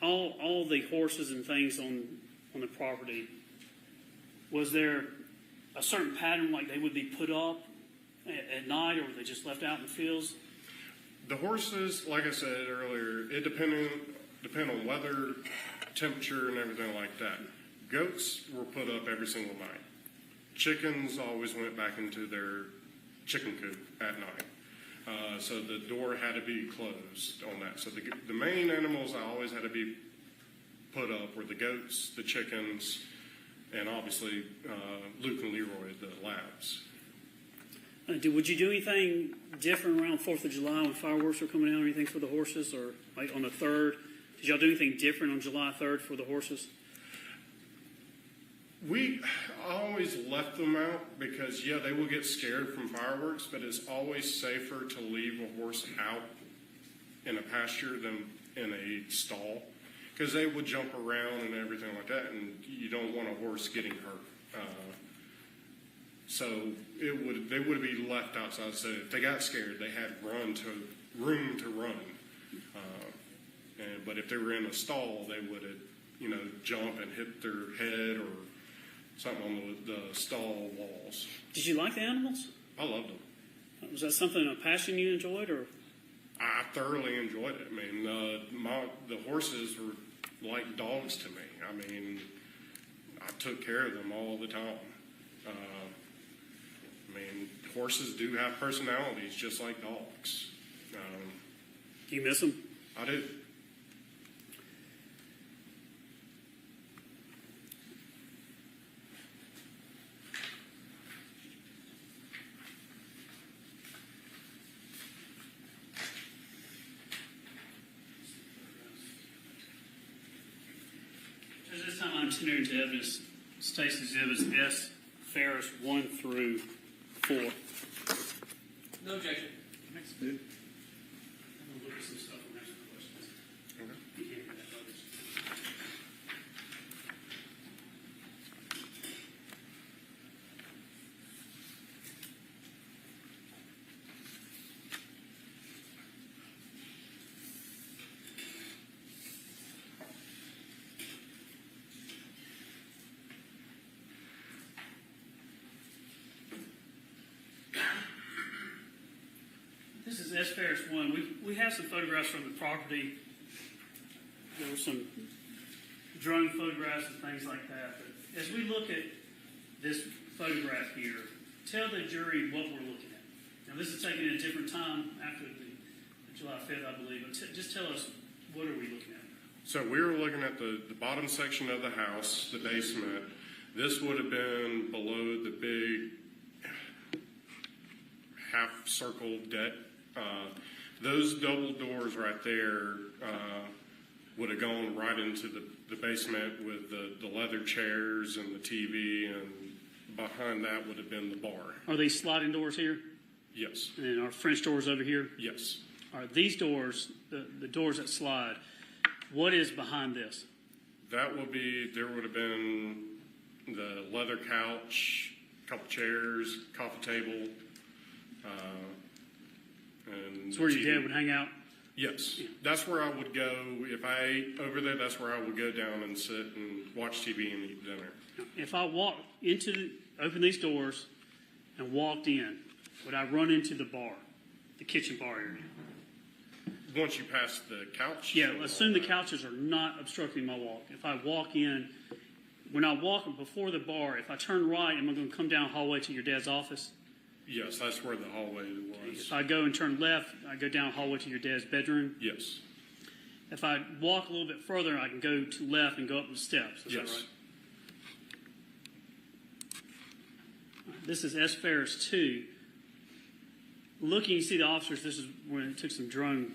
all the horses and things on the property, was there a certain pattern, like they would be put up at night, or were they just left out in the fields? The horses, like I said earlier, it depend on weather, temperature, and everything like that. Goats were put up every single night. Chickens always went back into their chicken coop at night. So the door had to be closed on that. So the main animals I always had to be put up were the goats, the chickens, and obviously Luke and Leroy, the labs. Would you do anything different around 4th of July when fireworks were coming out, or anything for the horses, or like on the 3rd? Did y'all do anything different on July 3rd for the horses? We always left them out because, yeah, they will get scared from fireworks, but it's always safer to leave a horse out in a pasture than in a stall because they would jump around and everything like that, and you don't want a horse getting hurt. So they would be left outside. So if they got scared, they had room to run. But if they were in a stall, they would, jump and hit their head or something on the stall walls. Did you like the animals? I loved them. Was that something, a passion you enjoyed, or? I thoroughly enjoyed it. I mean, the horses were like dogs to me. I mean, I took care of them all the time. Horses do have personalities just like dogs. Do you miss them? I do. So this time I'm tuning into evidence, Stacy's exhibits S. Farris 1 through 4. No objection. Next. I'm going to look at some stuff and ask some questions. You can't hear that, others. This is S. Ferris 1. We have some photographs from the property. There were some drone photographs and things like that. But as we look at this photograph here, tell the jury what we're looking at. Now, this is taken at a different time after the July 5th, I believe. But just tell us, what are we looking at? So we were looking at the bottom section of the house, the basement. This would have been below the big half-circle deck. Those double doors right there would have gone right into the basement with the leather chairs and the TV, and behind that would have been the bar. Are these sliding doors here? Yes. And our French doors over here? Yes. Are these doors, the doors that slide, what is behind this? That would be, there would have been the leather couch, a couple chairs, coffee table, and It's where your dad would hang out? Yes. That's where I would go. If I ate over there, that's where I would go down and sit and watch TV and eat dinner. If I walked open these doors and walked in, would I run into the bar, the kitchen bar area? Once you pass the couch? Yeah, assume the couches are not obstructing my walk. If I walk in, when I walk before the bar, if I turn right, am I going to come down the hallway to your dad's office? Yes, that's where the hallway was. If I go and turn left, I go down the hallway to your dad's bedroom? Yes. If I walk a little bit further, I can go to left and go up the steps. Is Yes. that right? This is S. Ferris 2. looking, you see the officers, this is when it took some drone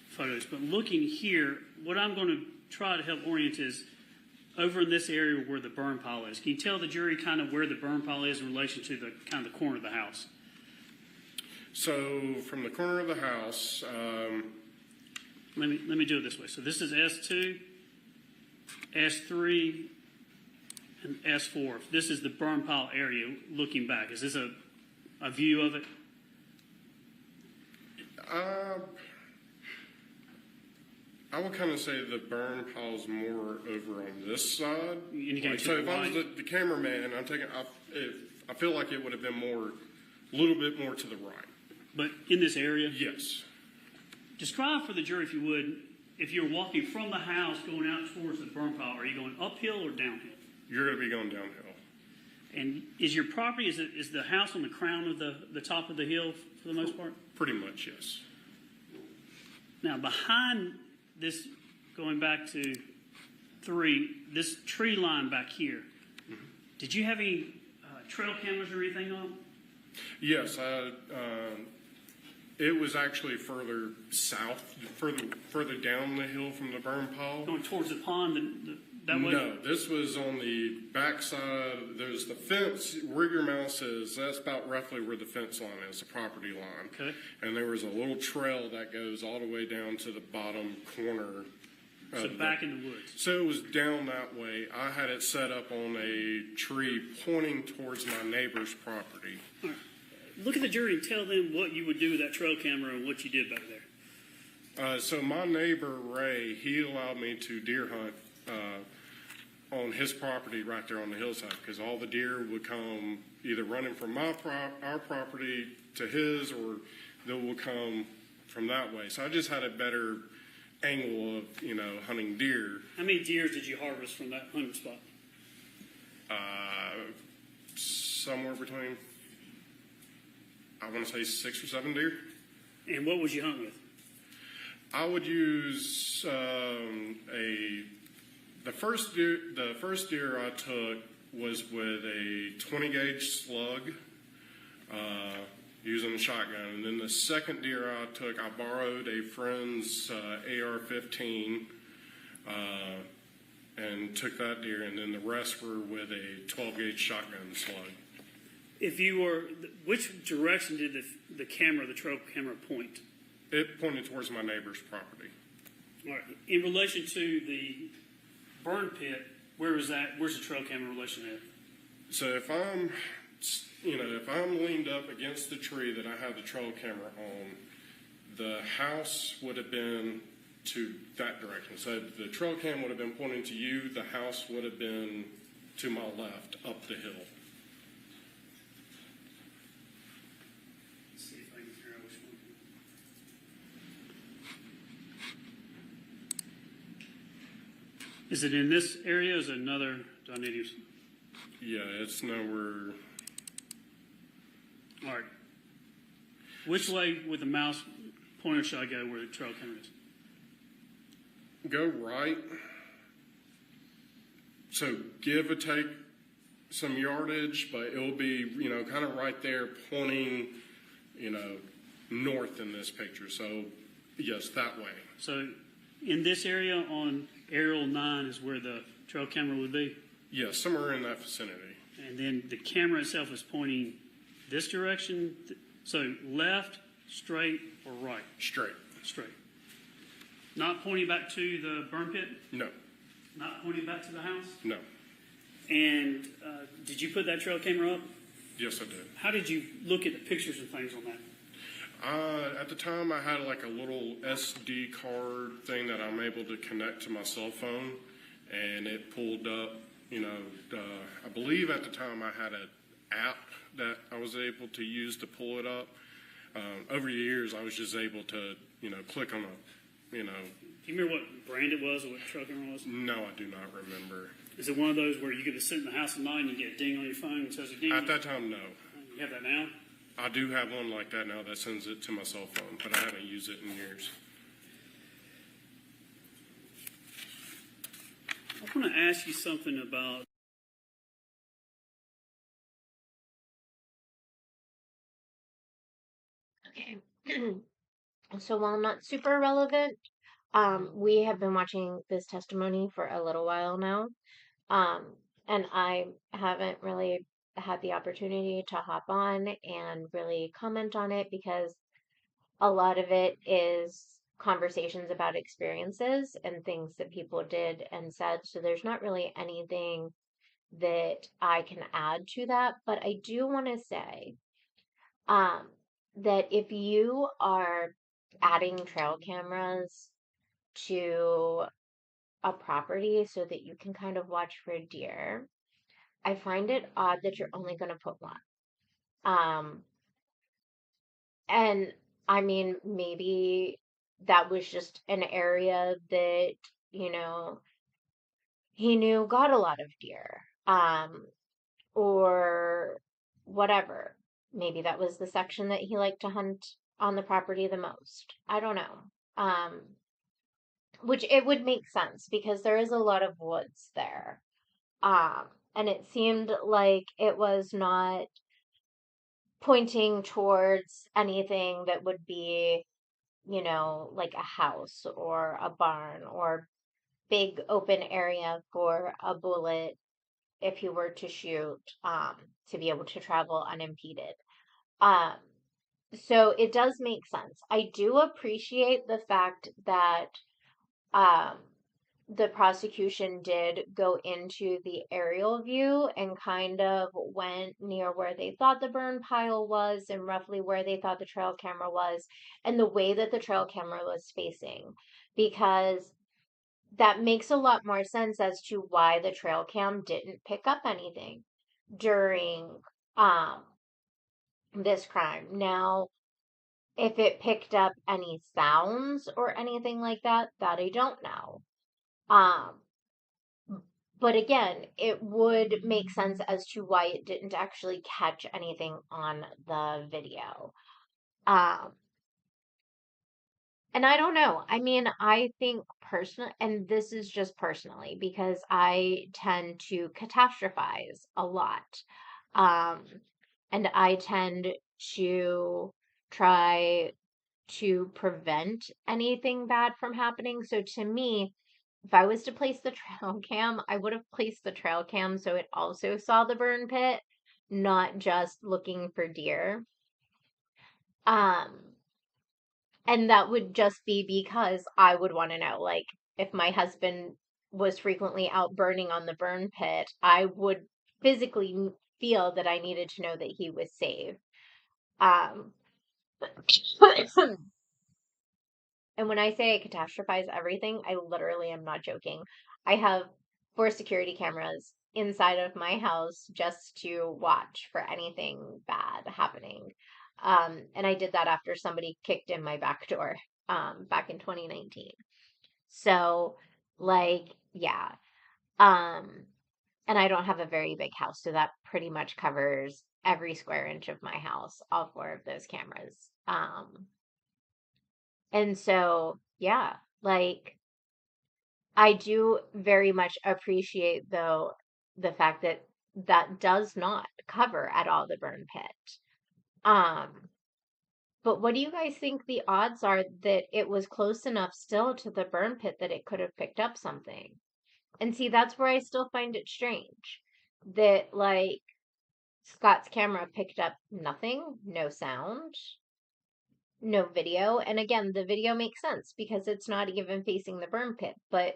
photos, but looking here, what I'm going to try to help orient is over in this area where the burn pile is. Can you tell the jury kind of where the burn pile is in relation to the kind of the corner of the house? So from the corner of the house, Let me do it this way. So this is S2, S3, and S4. This is the burn pile area looking back. Is this a view of it? I would kind of say the burn pile's more over on this side. Indicate So to if the I was right. the cameraman, I feel like it would have been a little bit more to the right. But in this area? Yes. Describe for the jury, if you would, if you're walking from the house going out towards the burn pile, are you going uphill or downhill? You're going to be going downhill. And is your property, is the house on the crown of the top of the hill for the most part? Pretty much, yes. Now, behind this, going back to 3, this tree line back here, did you have any trail cameras or anything on? Yes, it was actually further south, further down the hill from the burn pile. Going towards the pond that way? No, this was on the back side. There's the fence where your mouse is. That's about roughly where the fence line is, the property line. Okay. And there was a little trail that goes all the way down to the bottom corner. So back in the woods. So it was down that way. I had it set up on a tree pointing towards my neighbor's property. All right. Look at the jury and tell them what you would do with that trail camera and what you did back there. So my neighbor, Ray, he allowed me to deer hunt on his property right there on the hillside because all the deer would come either running from our property to his or they would come from that way. So I just had a better angle of, hunting deer. How many deer did you harvest from that hunting spot? Somewhere between, I want to say 6 or 7 deer. And what would you hunt with? I would use the first deer I took was with a 20 gauge slug, using a shotgun, and then the second deer I took, I borrowed a friend's AR-15 and took that deer, and then the rest were with a 12 gauge shotgun slug. If you were, which direction did the trail camera point? It pointed towards my neighbor's property. All right. In relation to the burn pit, where's the trail camera in relation to that? So if I'm leaned up against the tree that I have the trail camera on, the house would have been to that direction. So the trail cam would have been pointing to you. The house would have been to my left up the hill. Let's see if I can figure out which one. Is it in this area? Or is it another? Do I need to? Yeah, it's nowhere. All right. Which way with the mouse pointer should I go where the trail camera is? Go right. So give or take some yardage, but it'll be, kind of right there pointing, north in this picture. So, yes, that way. So in this area on aerial 9 is where the trail camera would be? Yes, somewhere in that vicinity. And then the camera itself is pointing this direction. So left, straight, or right? Straight. Straight. Not pointing back to the burn pit? No. Not pointing back to the house? No. And did you put that trail camera up? Yes, I did. How did you look at the pictures and things on that? At the time, I had like a little SD card thing that I'm able to connect to my cell phone, and it pulled up, I believe at the time I had an app that I was able to use to pull it up. Over the years, I was just able to, click on Do you remember what brand it was or what trail camera it was? No, I do not remember. Is it one of those where you could sit in the house at night and you get a ding on your phone and says a ding? At that time, no. You have that now? I do have one like that now that sends it to my cell phone, but I haven't used it in years. I want to ask you something about Okay. So while not super relevant, we have been watching this testimony for a little while now. And I haven't really had the opportunity to hop on and really comment on it because a lot of it is conversations about experiences and things that people did and said. So there's not really anything that I can add to that. But I do want to say um, that if you are adding trail cameras to a property so that you can kind of watch for deer, I find it odd that you're only going to put one. Um, and I mean, maybe that was just an area that, you know, he knew got a lot of deer, or whatever. Maybe that was the section that he liked to hunt on the property the most. I don't know. Um, which it would make sense because there is a lot of woods there. And it seemed like it was not pointing towards anything that would be, like a house or a barn or big open area for a bullet if you were to shoot, to be able to travel unimpeded. Um, so it does make sense. I do appreciate the fact that um, the prosecution did go into the aerial view and kind of went near where they thought the burn pile was and roughly where they thought the trail camera was and the way that the trail camera was facing, because that makes a lot more sense as to why the trail cam didn't pick up anything during um this crime. Now, if it picked up any sounds or anything like that, that I don't know. Um, but again, it would make sense as to why it didn't actually catch anything on the video. Um, and I don't know. I mean, I think personally, and this is just personally because I tend to catastrophize a lot. Um, and I tend to try to prevent anything bad from happening. So to me, if I was to place the trail cam, I would have placed the trail cam so it also saw the burn pit, not just looking for deer. Um, and that would just be because I would want to know, like, if my husband was frequently out burning on the burn pit, I would physically feel that I needed to know that he was safe. Um, And when I say I catastrophize everything, I literally am not joking. I have 4 security cameras inside of my house just to watch for anything bad happening. And I did that after somebody kicked in my back door, back in 2019. So, like, yeah. Um, and I don't have a very big house, so that pretty much covers every square inch of my house, all 4 of those cameras. And so, yeah, like I do very much appreciate though the fact that that does not cover at all the burn pit. Um, but what do you guys think the odds are that it was close enough still to the burn pit that it could have picked up something? And see, that's where I still find it strange that like Scott's camera picked up nothing, no sound, no video. And again, the video makes sense because it's not even facing the burn pit, but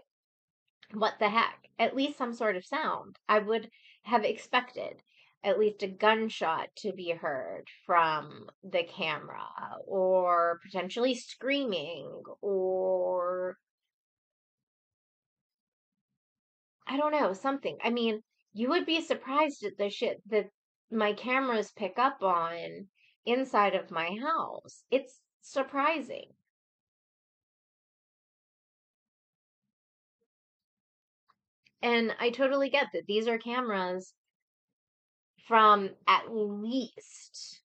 what the heck? At least some sort of sound. I would have expected at least a gunshot to be heard from the camera, or potentially screaming, or I don't know, something. I mean, you would be surprised at the shit that my cameras pick up on inside of my house. It's surprising. And I totally get that these are cameras from at least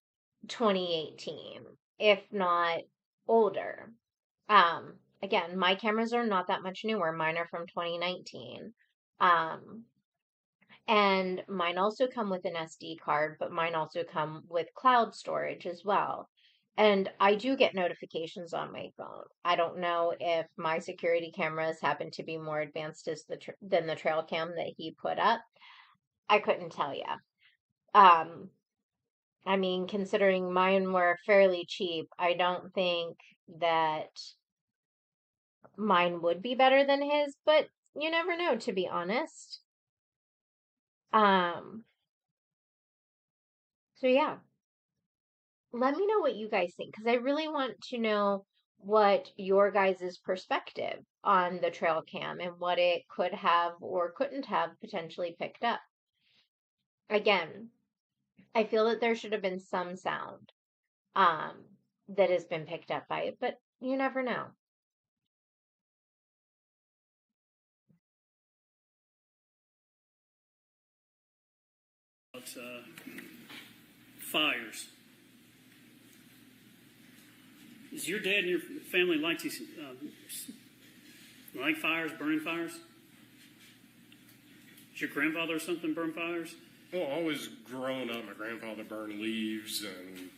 2018, if not older. Again, my cameras are not that much newer. Mine are from 2019. Um, and mine also come with an SD card, but mine also come with cloud storage as well. And I do get notifications on my phone. I don't know if my security cameras happen to be more advanced as than the trail cam that he put up. I couldn't tell you. Um, I mean, considering mine were fairly cheap, I don't think that mine would be better than his, but you never know, to be honest. Um, so yeah, let me know what you guys think because I really want to know what your guys' perspective on the trail cam and what it could have or couldn't have potentially picked up. Again, I feel that there should have been some sound um that has been picked up by it, but you never know. Fires. Does your dad and your family like to like fires, burning fires? Does your grandfather or something burn fires? Well, always growing up, my grandfather burned leaves, and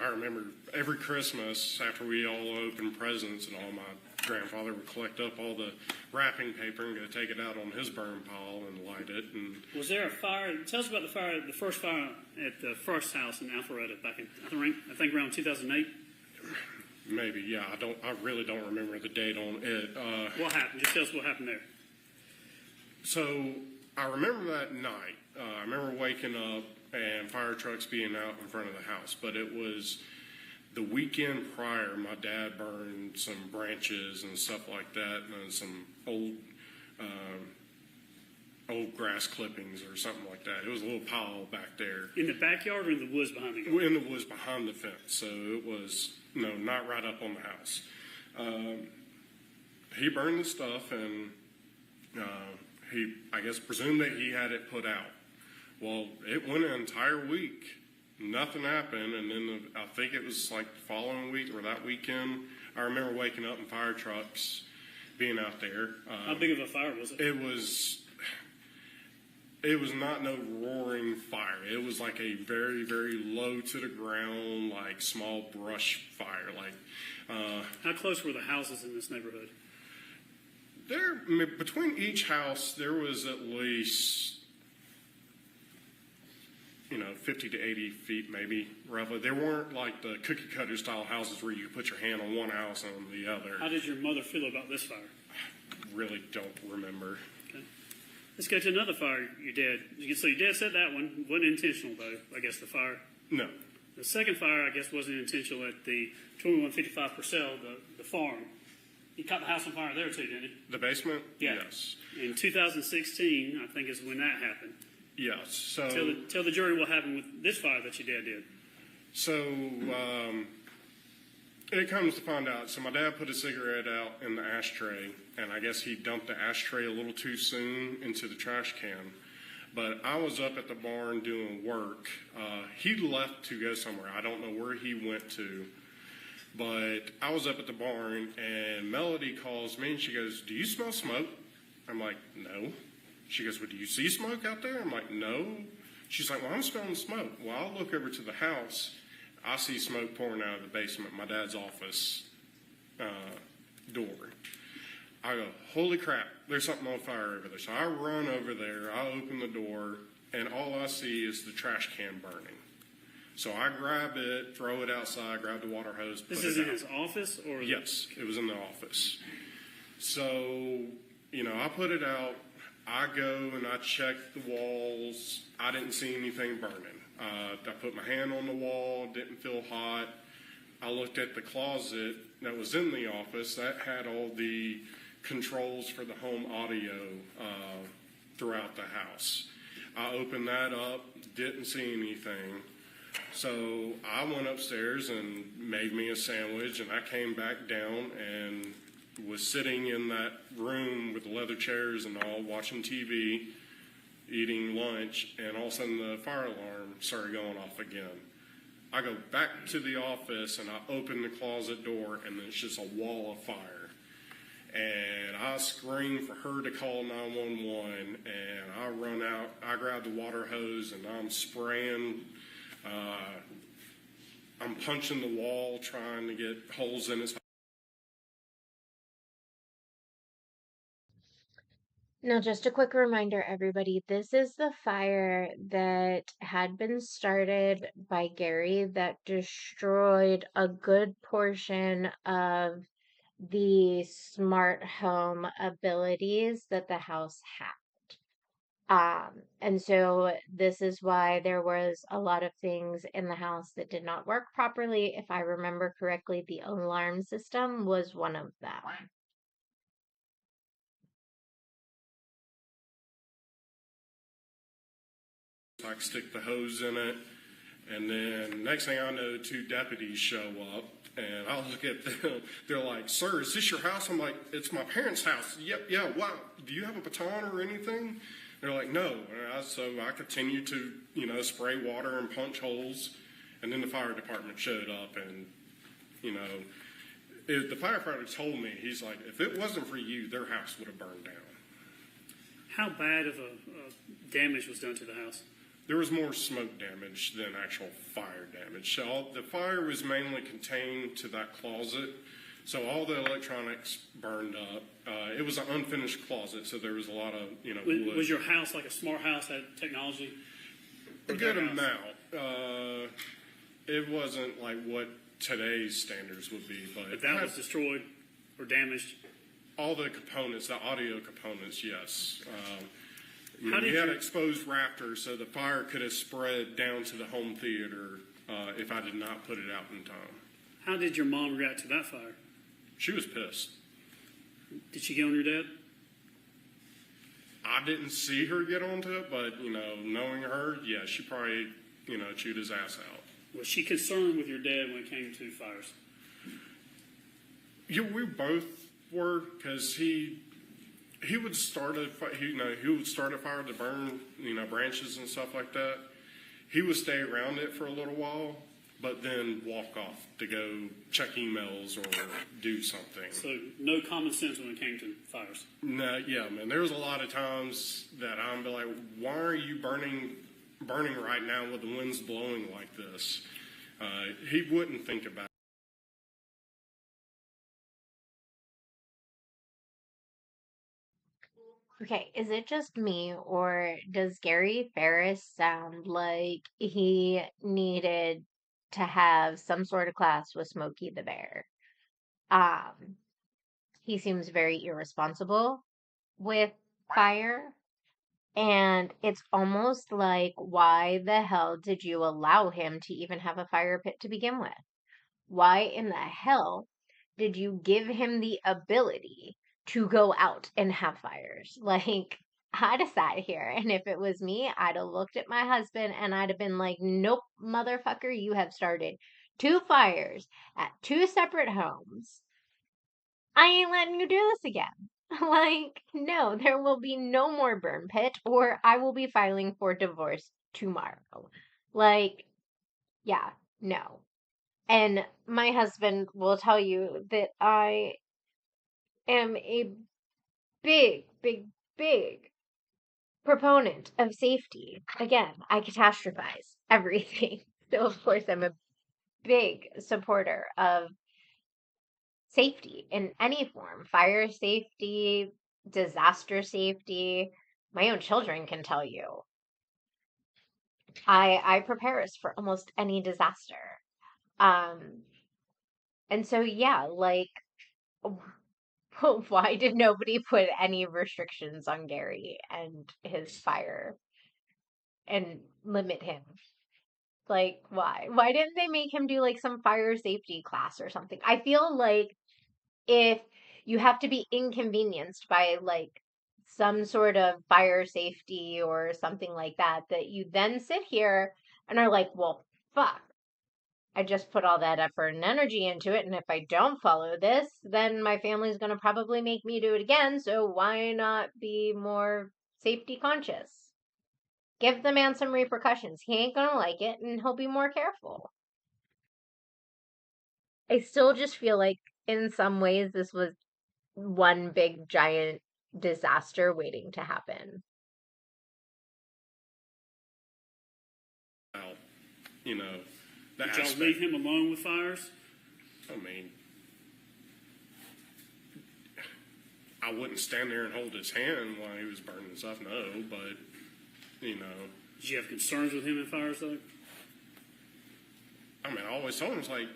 I remember every Christmas after we all opened presents and all, my grandfather would collect up all the wrapping paper and go take it out on his burn pile and light it. And was there a fire? Tell us about the first fire at the first house in Alpharetta back in I think around 2008. maybe, yeah, I really don't remember the date on it. What happened? Just tell us what happened there. So I remember that night. I remember waking up and fire trucks being out in front of the house, but it was the weekend prior. My dad burned some branches and stuff like that, and some old grass clippings or something like that. It was a little pile back there. In the backyard or in the woods behind the yard? In the woods behind the fence, so it was not right up on the house. He burned the stuff, and he, I guess, presumed that he had it put out. Well, it went an entire week. Nothing happened, and then I think it was like the following week or that weekend, I remember waking up in fire trucks being out there. How big of a fire was it? It was not no roaring fire. It was like a very, very low to the ground, like small brush fire. How close were the houses in this neighborhood? Between each house, there was at least 50 to 80 feet, maybe, roughly. They weren't like the cookie cutter style houses where you put your hand on one house and on the other. How did your mother feel about this fire? Really don't remember. Okay. Let's go to another fire your dad. So your dad said that one wasn't intentional, though, I guess, the fire. No. The second fire, I guess, wasn't intentional at the 2155 Purcell, the farm. He caught the house on fire there, too, didn't he? The basement? Yeah. Yes. In 2016, I think, is when that happened. Yes. So tell the jury what happened with this fire that your dad did. So it comes to find out. So my dad put a cigarette out in the ashtray, and I guess he dumped the ashtray a little too soon into the trash can. But I was up at the barn doing work. He left to go somewhere. I don't know where he went to. But I was up at the barn, and Melody calls me, and she goes, "Do you smell smoke?" I'm like, "No." She goes, "Well, do you see smoke out there?" I'm like, "No." She's like, "Well, I'm smelling smoke." Well, I'll look over to the house. I see smoke pouring out of the basement, my dad's office door. I go, "Holy crap, there's something on fire over there." So I run over there, I open the door, and all I see is the trash can burning. So I grab it, throw it outside, grab the water hose, put it out. This is in his office? Or Yes, it was in the office. So, I put it out. I go and I check the walls. I didn't see anything burning. I put my hand on the wall, didn't feel hot. I looked at the closet that was in the office. That had all the controls for the home audio throughout the house. I opened that up, didn't see anything. So I went upstairs and made me a sandwich, and I came back down and was sitting in that room with the leather chairs and all, watching TV, eating lunch, and all of a sudden the fire alarm started going off again. I go back to the office, and I open the closet door, and it's just a wall of fire. And I scream for her to call 911, and I run out. I grab the water hose, and I'm spraying. I'm punching the wall trying to get holes in his. Now, just a quick reminder, everybody, this is the fire that had been started by Gary that destroyed a good portion of the smart home abilities that the house had. And so this is why there was a lot of things in the house that did not work properly. If I remember correctly, the alarm system was one of them. I stick the hose in it, and then next thing I know, 2 deputies show up, and I look at them. They're like, "Sir, is this your house?" I'm like, "It's my parents' house." "Yep, yeah. Wow. Do you have a baton or anything?" They're like, "No." So I continued to, spray water and punch holes, and then the fire department showed up, and the firefighter told me, he's like, "If it wasn't for you, their house would have burned down." How bad of a damage was done to the house? There was more smoke damage than actual fire damage. So the fire was mainly contained to that closet. So all the electronics burned up. It was an unfinished closet, so there was a lot of, wood. Was your house like a smart house, had technology? A good amount. It wasn't like what today's standards would be, But that was destroyed or damaged? All the components, the audio components, yes. How did we had you- exposed rafters, so the fire could have spread down to the home theater if I did not put it out in time. How did your mom react to that fire? She was pissed. Did she get on your dad? I didn't see her get onto it, but, knowing her, yeah, she probably, chewed his ass out. Was she concerned with your dad when it came to fires? Yeah, we both were, because he would start a fire to burn, branches and stuff like that. He would stay around it for a little while, but then walk off to go check emails or do something. So no common sense when it came to fires? No, yeah, man. There was a lot of times that I'm like, why are you burning right now with the winds blowing like this? He wouldn't think about it. Okay, is it just me, or does Gary Farris sound like he needed to have some sort of class with Smokey the Bear? Um, he seems very irresponsible with fire, and it's almost like, why the hell did you allow him to even have a fire pit to begin with? Why in the hell did you give him the ability to go out and have fires? Like, I'd have sat here, and if it was me, I'd have looked at my husband and I'd have been like, "Nope, motherfucker, you have started 2 fires at 2 separate homes. I ain't letting you do this again." Like, no, there will be no more burn pit, or I will be filing for divorce tomorrow. Like, yeah, no. And my husband will tell you that I am a big, big, big proponent of safety. Again, I catastrophize everything. So, of course, I'm a big supporter of safety in any form, fire safety, disaster safety. My own children can tell you. I prepare us for almost any disaster. Um, and so, yeah, like, why did nobody put any restrictions on Gary and his fire and limit him? Like, why? Why didn't they make him do like some fire safety class or something? I feel like if you have to be inconvenienced by like some sort of fire safety or something like that, that you then sit here and are like, well, fuck. I just put all that effort and energy into it, and if I don't follow this, then my family's going to probably make me do it again, so why not be more safety conscious? Give the man some repercussions. He ain't going to like it, and he'll be more careful. I still just feel like, in some ways, this was one big, giant disaster waiting to happen. Out, you know, the Did y'all aspect. leave him alone with fires? I mean, I wouldn't stand there and hold his hand while he was burning stuff, no, but, you know, Did you have concerns with him in fires, though? I mean, I always told him, it's like,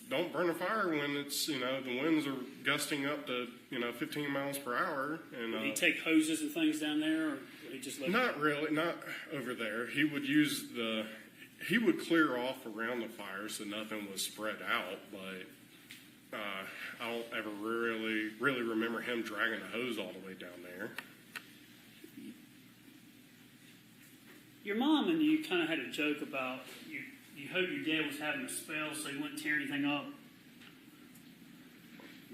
don't burn a fire when it's, you know, the winds are gusting up to, 15 miles per hour. And Did he take hoses and things down there, or did he just let not really, not over there. He would he would clear off around the fire so nothing was spread out, but I don't ever really remember him dragging a hose all the way down there. Your mom and you kind of had a joke about you hoped your dad was having a spell so he wouldn't tear anything up.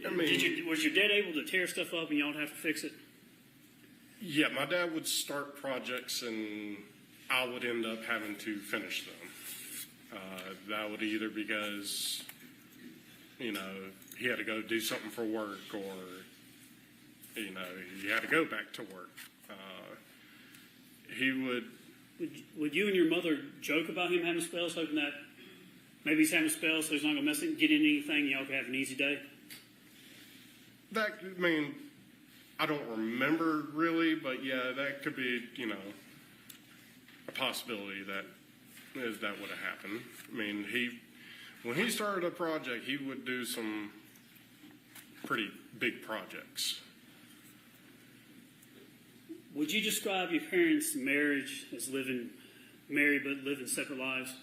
I mean, was your dad able to tear stuff up and y'all would have to fix it? yeah, my dad would start projects and I would end up having to finish them. That would either because, he had to go do something for work or, he had to go back to work. He would. Would you and your mother joke about him having spells, hoping that maybe he's having spells so he's not going to mess it, get into anything, y'all could have an easy day? I don't remember really, but yeah, that could be, a possibility that would have happened. I mean, when he started a project, he would do some pretty big projects. Would you describe your parents' marriage as living married but living separate lives?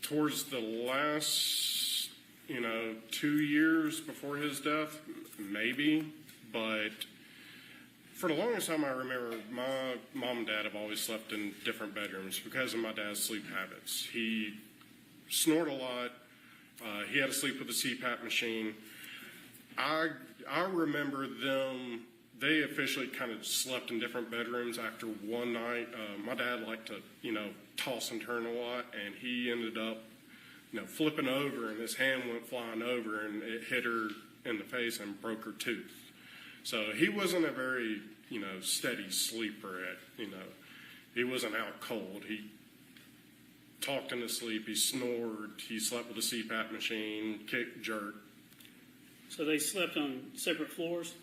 Towards the last, 2 years before his death, maybe, but for the longest time I remember, my mom and dad have always slept in different bedrooms because of my dad's sleep habits. He snored a lot. He had to sleep with a CPAP machine. I remember them, they officially kind of slept in different bedrooms after one night. My dad liked to, toss and turn a lot, and he ended up, flipping over, and his hand went flying over, and it hit her in the face and broke her tooth. So he wasn't a very, steady sleeper he wasn't out cold. He talked in his sleep, he snored, he slept with a CPAP machine, kicked, jerked. So they slept on separate floors?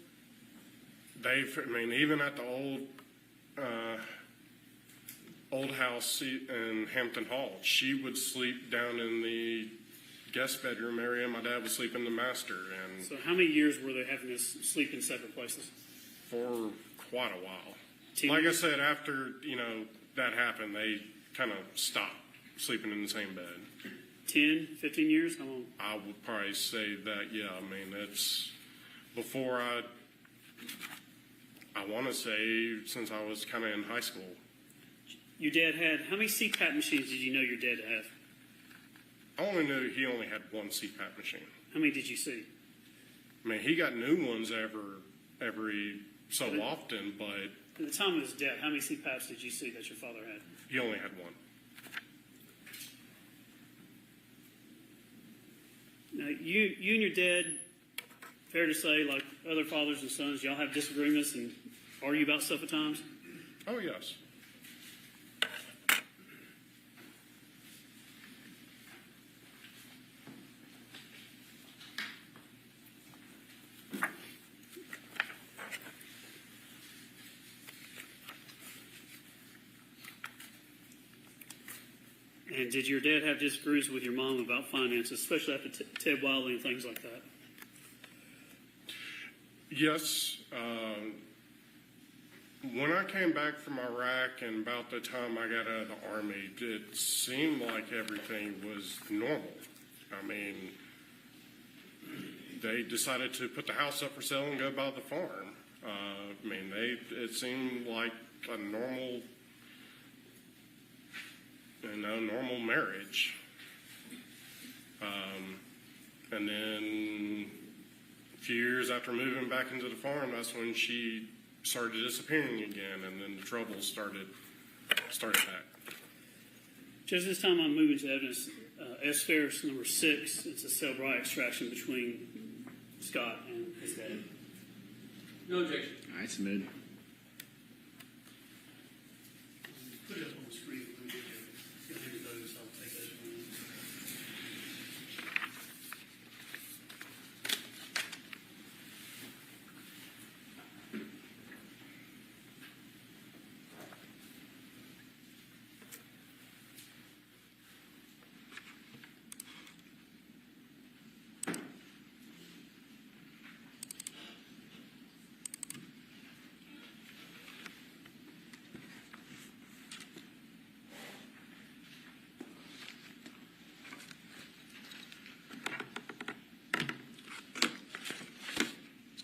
Even at the old house in Hampton Hall, she would sleep down in the guest bedroom area. My dad would sleep in the master. And So how many years were they having to sleep in separate places? for quite a while. 10 Like years? I said, after, that happened, they kind of stopped sleeping in the same bed. 10, 15 years? How long? I would probably say that, yeah. It's before I want to say since I was kind of in high school. Your dad had, how many CPAP machines did you know your dad have? I only knew he only had one CPAP machine. How many did you see? He got new ones every so often, but At the time of his death, how many CPAPs did you see that your father had? he only had one. Now, you and your dad, fair to say, like other fathers and sons, y'all have disagreements and argue about stuff at times? Oh, yes. And did your dad have disagreements with your mom about finances, especially after Ted Wiley and things like that? Yes. When I came back from Iraq and about the time I got out of the Army, it seemed like everything was normal. They decided to put the house up for sale and go buy the farm. It seemed like a normal marriage. And then a few years after moving back into the farm, that's when she started disappearing again, and then the trouble started back. Just this time I'm moving to evidence, S. Farris, number 6. It's a cell bright extraction between Scott and his dad. No objection. All right, submitted. Put it up on the screen.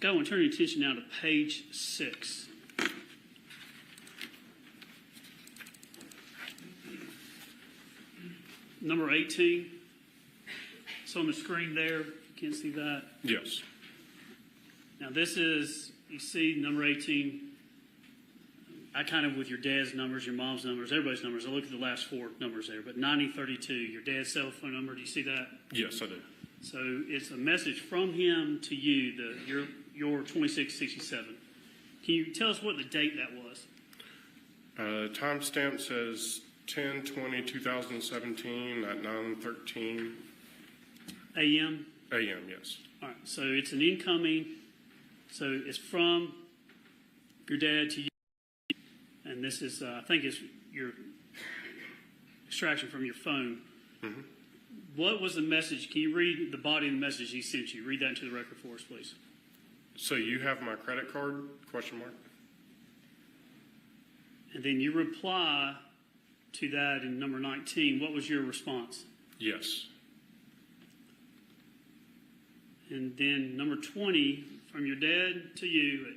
go and turn your attention now to page 6. Number 18. It's on the screen there. You can't see that. Yes. Now this is, you see number 18. I kind of, with your dad's numbers, your mom's numbers, everybody's numbers, I look at the last 4 numbers there. But 9032, your dad's cell phone number, do you see that? Yes, I do. So it's a message from him to you, your 2667. Can you tell us what the date that was? Timestamp says 10/20/2017 at 9:13 a.m.? a.m., yes. All right, so it's an incoming, so it's from your dad to you, and this is, I think it's your extraction from your phone. Mm-hmm. What was the message? Can you read the body of the message he sent you? Read that into the record for us, please. So you have my credit card, question mark? And then you reply to that in number 19. What was your response? Yes. And then number 20, from your dad to you at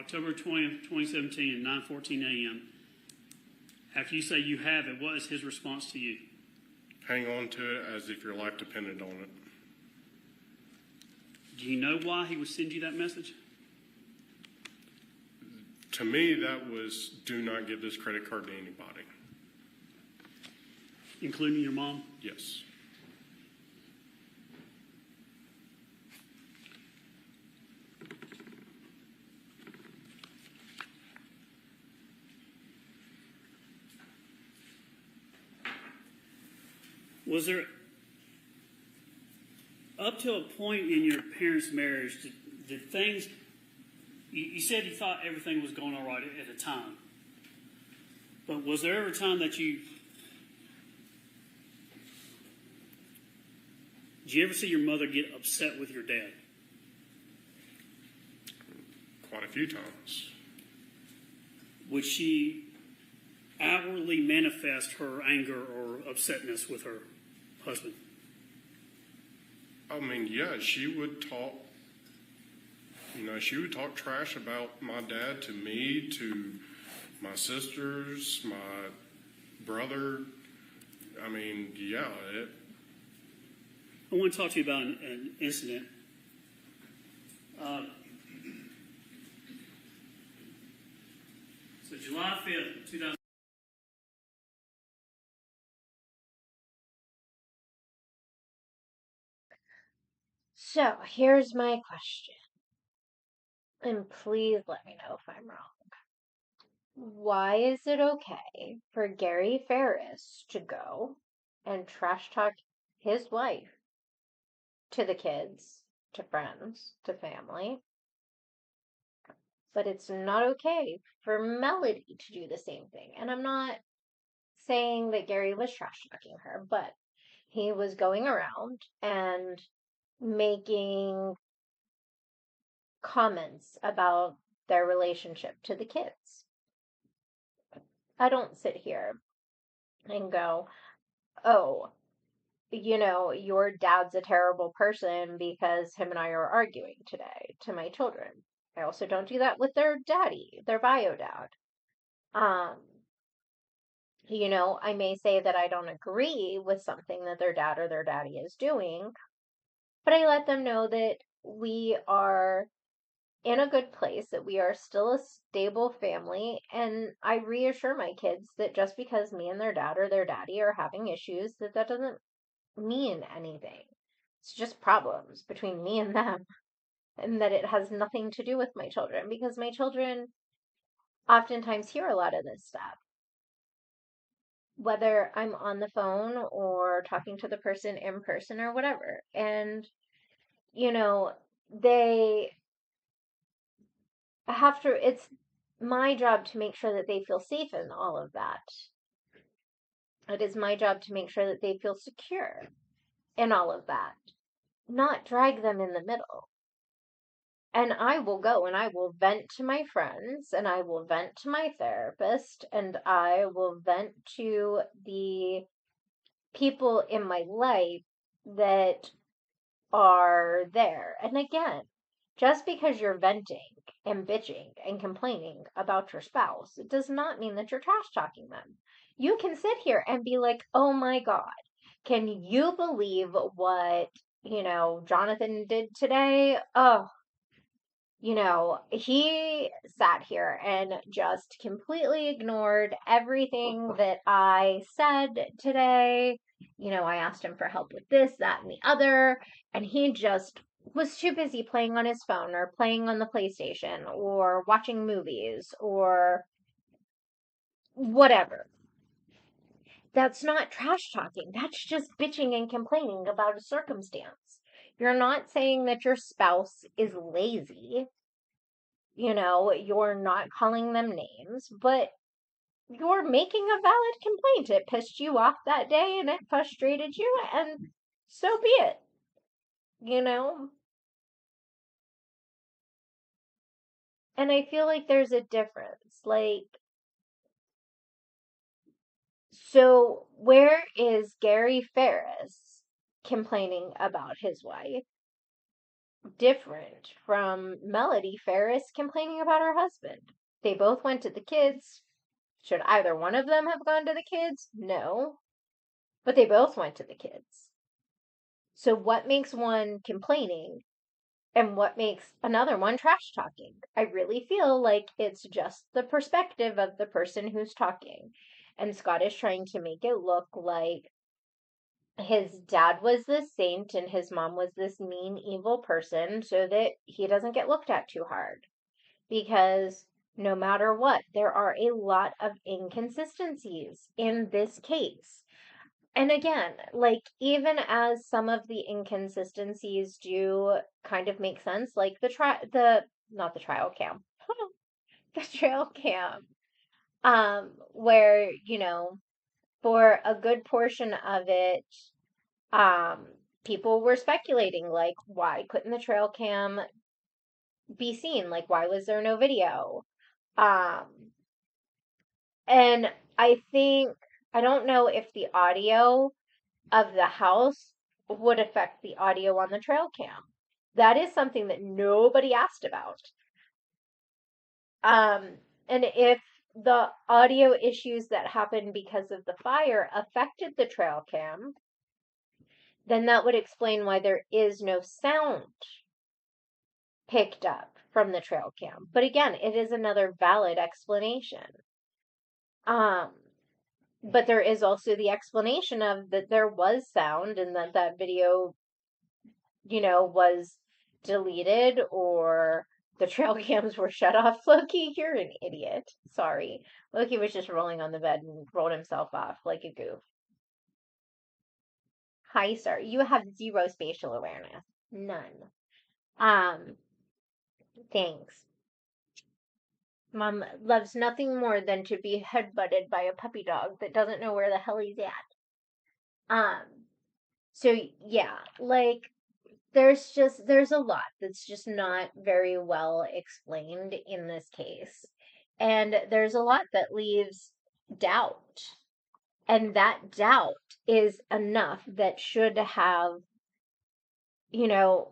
October 20th, 2017 at 9:14 a.m. After you say you have it, what is his response to you? Hang on to it as if your life depended on it. Do you know why he would send you that message? To me, that was do not give this credit card to anybody. Including your mom? Yes. Was there, up to a point in your parents' marriage, did things, you said you thought everything was going all right at the time, but was there ever a time that did you ever see your mother get upset with your dad? Quite a few times. Would she outwardly manifest her anger or upsetness with her husband? I mean, yeah, she would talk trash about my dad to me, to my sisters, my brother. I mean, yeah. I want to talk to you about an incident. So July 5th, 2000. So here's my question. And please let me know if I'm wrong. Why is it okay for Gary Farris to go and trash talk his wife to the kids, to friends, to family? But it's not okay for Melody to do the same thing. And I'm not saying that Gary was trash talking her, but he was going around and making comments about their relationship to the kids. I don't sit here and go, oh, your dad's a terrible person because him and I are arguing today to my children. I also don't do that with their daddy, their bio dad. I may say that I don't agree with something that their dad or their daddy is doing, but I let them know that we are in a good place, that we are still a stable family, and I reassure my kids that just because me and their dad or their daddy are having issues, that doesn't mean anything. It's just problems between me and them, and that it has nothing to do with my children, because my children oftentimes hear a lot of this stuff, whether I'm on the phone or talking to the person in person or whatever. And, they it's my job to make sure that they feel safe in all of that. It is my job to make sure that they feel secure in all of that, not drag them in the middle. And I will go and I will vent to my friends, and I will vent to my therapist, and I will vent to the people in my life that are there. And again, Just because you're venting and bitching and complaining about your spouse, it does not mean that you're trash talking them. You can sit here and be like, oh my God, can you believe what, Jonathan did today? Oh, he sat here and just completely ignored everything that I said today. I asked him for help with this, that, and the other, and he just was too busy playing on his phone or playing on the PlayStation or watching movies or whatever. That's not trash talking. That's just bitching and complaining about a circumstance. You're not saying that your spouse is lazy. You're not calling them names, but you're making a valid complaint. It pissed you off that day and it frustrated you, and so be it. You know? And I feel like there's a difference. Like, so where is Gary Farris complaining about his wife different from Melody Farris complaining about her husband? They both went to the kids. Should either one of them have gone to the kids? No. But they both went to the kids. So what makes one complaining and what makes another one trash talking? I really feel like it's just the perspective of the person who's talking. And Scott is trying to make it look like his dad was this saint and his mom was this mean, evil person so that he doesn't get looked at too hard. Because no matter what, there are a lot of inconsistencies in this case. And again, like, even as some of the inconsistencies do kind of make sense, like not the trial cam, the trail cam, where, for a good portion of it, um, people were speculating, like, why couldn't the trail cam be seen? Like, why was there no video? Um, and I don't know if the audio of the house would affect the audio on the trail cam. That is something that nobody asked about. And if the audio issues that happened because of the fire affected the trail cam, then that would explain why there is no sound picked up from the trail cam. But again, it is another valid explanation. Um, but there is also the explanation of that there was sound and that video was deleted or the trail cams were shut off. Loki, you're an idiot. Sorry. Loki was just rolling on the bed and rolled himself off like a goof. Hi, sir. You have zero spatial awareness. None. Um, thanks. Mom loves nothing more than to be headbutted by a puppy dog that doesn't know where the hell he's at. So yeah, like there's a lot that's just not very well explained in this case. And there's a lot that leaves doubt. And that doubt is enough that should have, you know,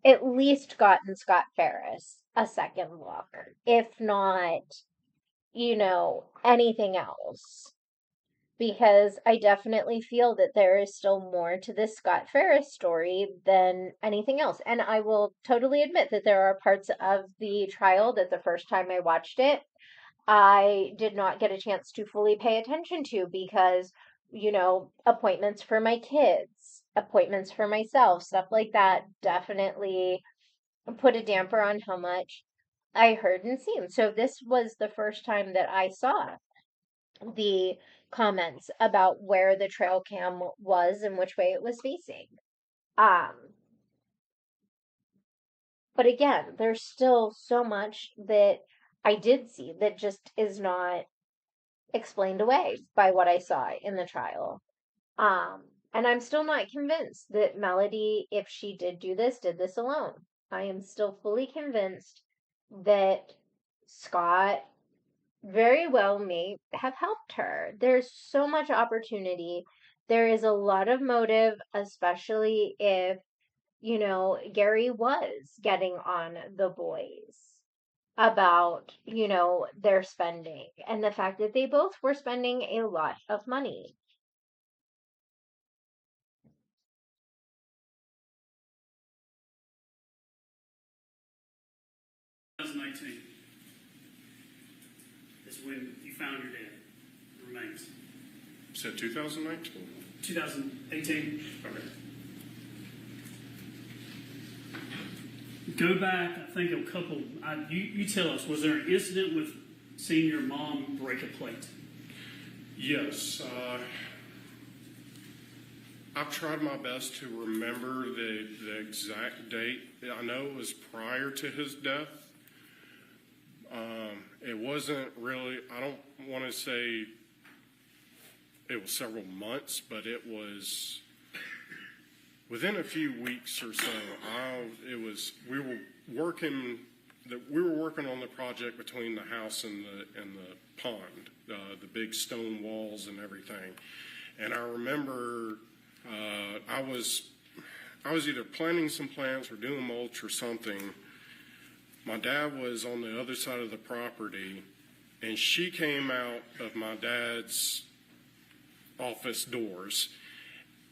at least gotten Scott Ferris a second look, if not, anything else. Because I definitely feel that there is still more to this Scott Ferris story than anything else. And I will totally admit that there are parts of the trial that the first time I watched it, I did not get a chance to fully pay attention to because, appointments for my kids, appointments for myself, stuff like that definitely put a damper on how much I heard and seen. So this was the first time that I saw the comments about where the trail cam was and which way it was facing. Um, but again, there's still so much that I did see that just is not explained away by what I saw in the trial. And I'm still not convinced that Melody, if she did do this, did this alone. I am still fully convinced that Scott very well may have helped her. There's so much opportunity. There is a lot of motive, especially if Gary was getting on the boys about, their spending and the fact that they both were spending a lot of money. Is when you found your dad, the remains. You said 2019? 2018. Okay. Go back, I think a couple, you tell us, was there an incident with seeing your mom break a plate? Yes. I've tried my best to remember the exact date. I know it was prior to his death. It wasn't really, I don't want to say it was several months, but it was within a few weeks or so. We were working on the project between the house and the pond, the big stone walls and everything. And I remember I was either planting some plants or doing mulch or something. My dad was on the other side of the property, and she came out of my dad's office doors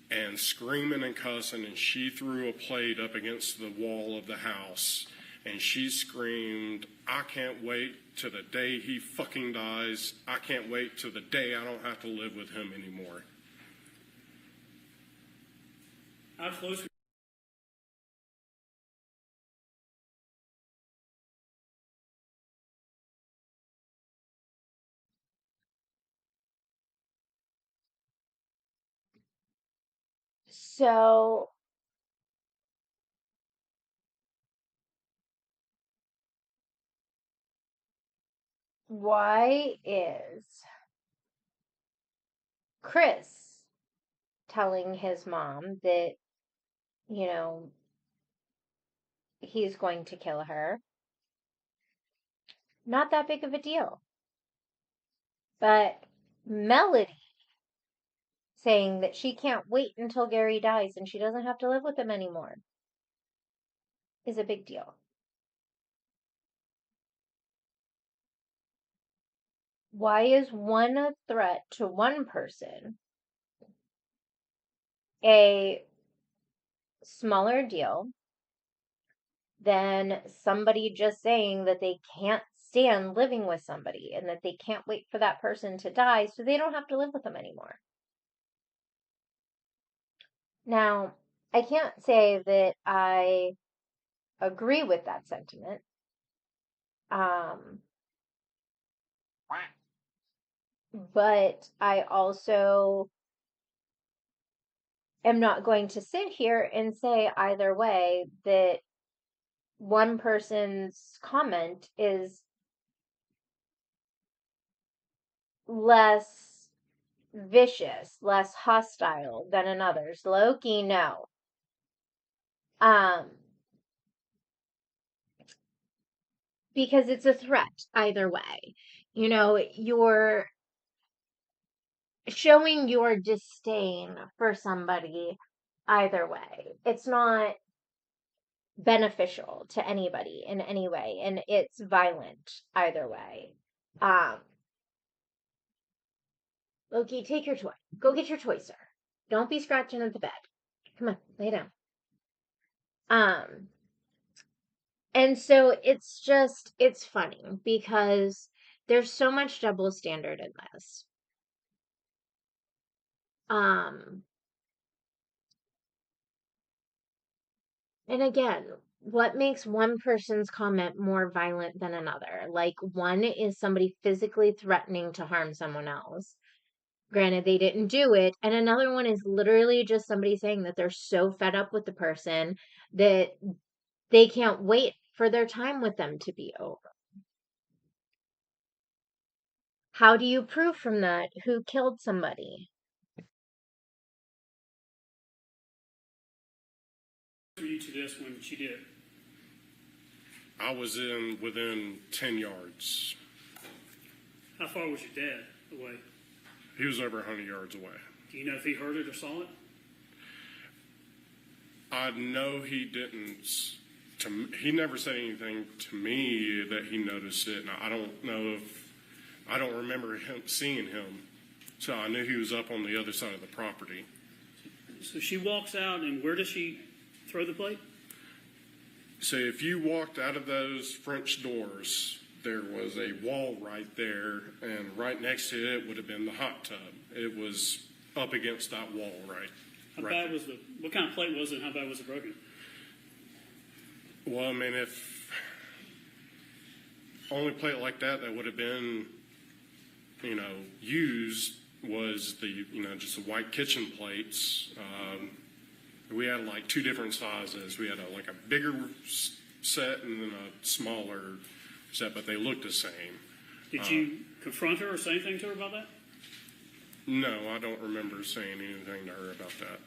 and screaming and cussing, and she threw a plate up against the wall of the house, and she screamed, "I can't wait to the day he fucking dies. I can't wait to the day I don't have to live with him anymore." How close? So why is Chris telling his mom that, he's going to kill her? Not that big of a deal. But Melody saying that she can't wait until Gary dies and she doesn't have to live with him anymore is a big deal. Why is one a threat to one person a smaller deal than somebody just saying that they can't stand living with somebody and that they can't wait for that person to die so they don't have to live with them anymore? Now, I can't say that I agree with that sentiment. But I also am not going to sit here and say either way that one person's comment is less vicious, less hostile than another's. Loki, no. Because it's a threat either way. You're showing your disdain for somebody either way. It's not beneficial to anybody in any way, and it's violent either way. Loki, take your toy. Go get your toy, sir. Don't be scratching at the bed. Come on, lay down. And so it's funny because there's so much double standard in this. And again, what makes one person's comment more violent than another? Like, one is somebody physically threatening to harm someone else. Granted, they didn't do it. And another one is literally just somebody saying that they're so fed up with the person that they can't wait for their time with them to be over. How do you prove from that who killed somebody? For you to this when she did. I was within 10 yards. How far was your dad away? He was over 100 yards away. Do you know if he heard it or saw it? I know he didn't. He never said anything to me that he noticed it, and I don't know if I don't remember him seeing him. So I knew he was up on the other side of the property. So she walks out, and where does she throw the plate? So if you walked out of those French doors, there was a wall right there, and right next to it would have been the hot tub. It was up against that wall, right? How bad was what kind of plate was it, and how bad was it broken? Well, I mean, if only plate like that would have been, used was the, just the white kitchen plates. We had like two different sizes. We had a bigger set and then a smaller set, but they looked the same. Did you confront her or say anything to her about that? No, I don't remember saying anything to her about that.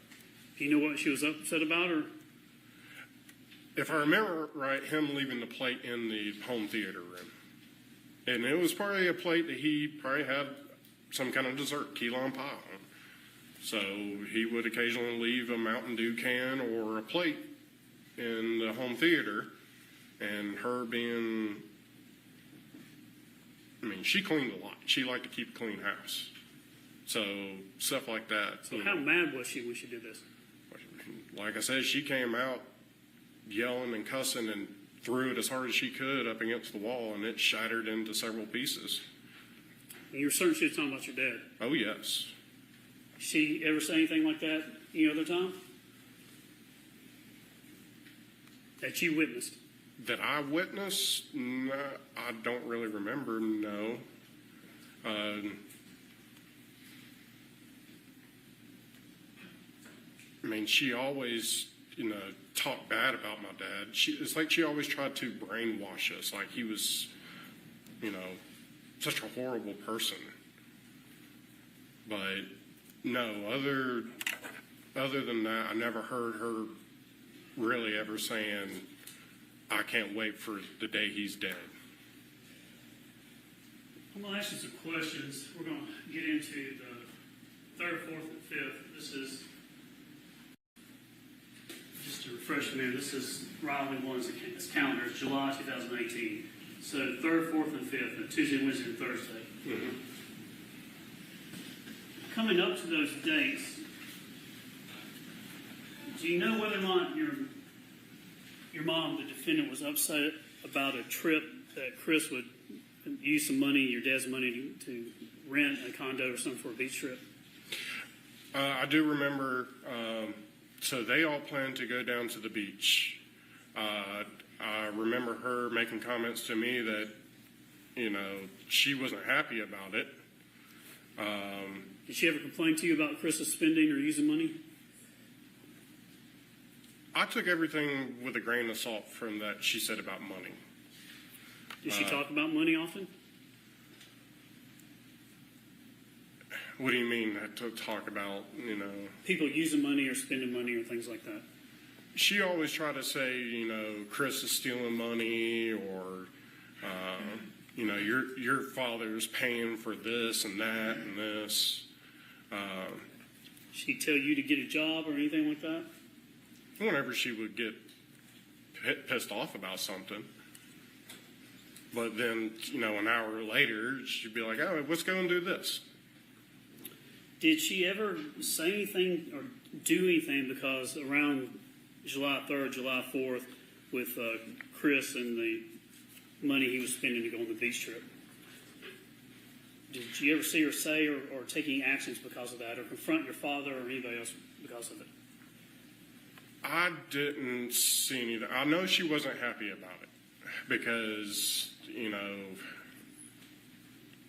Do you know what she was upset about, or? If I remember right, him leaving the plate in the home theater room. And it was probably a plate that he probably had some kind of dessert, key lime pie on. So he would occasionally leave a Mountain Dew can or a plate in the home theater, and her being, she cleaned a lot. She liked to keep a clean house. So stuff like that. So how mad was she when she did this? Like I said, she came out yelling and cussing and threw it as hard as she could up against the wall, and it shattered into several pieces. And you were certain she was talking about your dad? Oh, yes. She ever say anything like that any other time? That you witnessed? That I witnessed? No, I don't really remember, no. She always, talked bad about my dad. It's like she always tried to brainwash us, like he was, such a horrible person. But no, other than that, I never heard her really ever saying, I can't wait for the day he's dead. I'm going to ask you some questions. We're going to get into the 3rd, 4th, and 5th. This is, just to refresh the memory, this is Riley One's calendar, July 2018. So 3rd, 4th, and 5th, Tuesday, Wednesday, and Thursday. Mm-hmm. Coming up to those dates, do you know whether or not your mom, the defendant, was upset about a trip that Chris would use some money, your dad's money, to rent a condo or something for a beach trip? I do remember, so they all planned to go down to the beach. I remember her making comments to me that, she wasn't happy about it. Did she ever complain to you about Chris's spending or using money? I took everything with a grain of salt from that she said about money. Did she talk about money often? What do you mean to talk about, People using money or spending money or things like that. She always tried to say, Chris is stealing money, or, your father's paying for this and that and this. She'd tell you to get a job or anything like that? Whenever she would get pissed off about something. But then, an hour later, she'd be like, oh, let's go and do this. Did she ever say anything or do anything because around July 3rd, July 4th, with Chris and the money he was spending to go on the beach trip? Did you ever see her say or take any actions because of that, or confront your father or anybody else because of it? I didn't see anything. I know she wasn't happy about it because,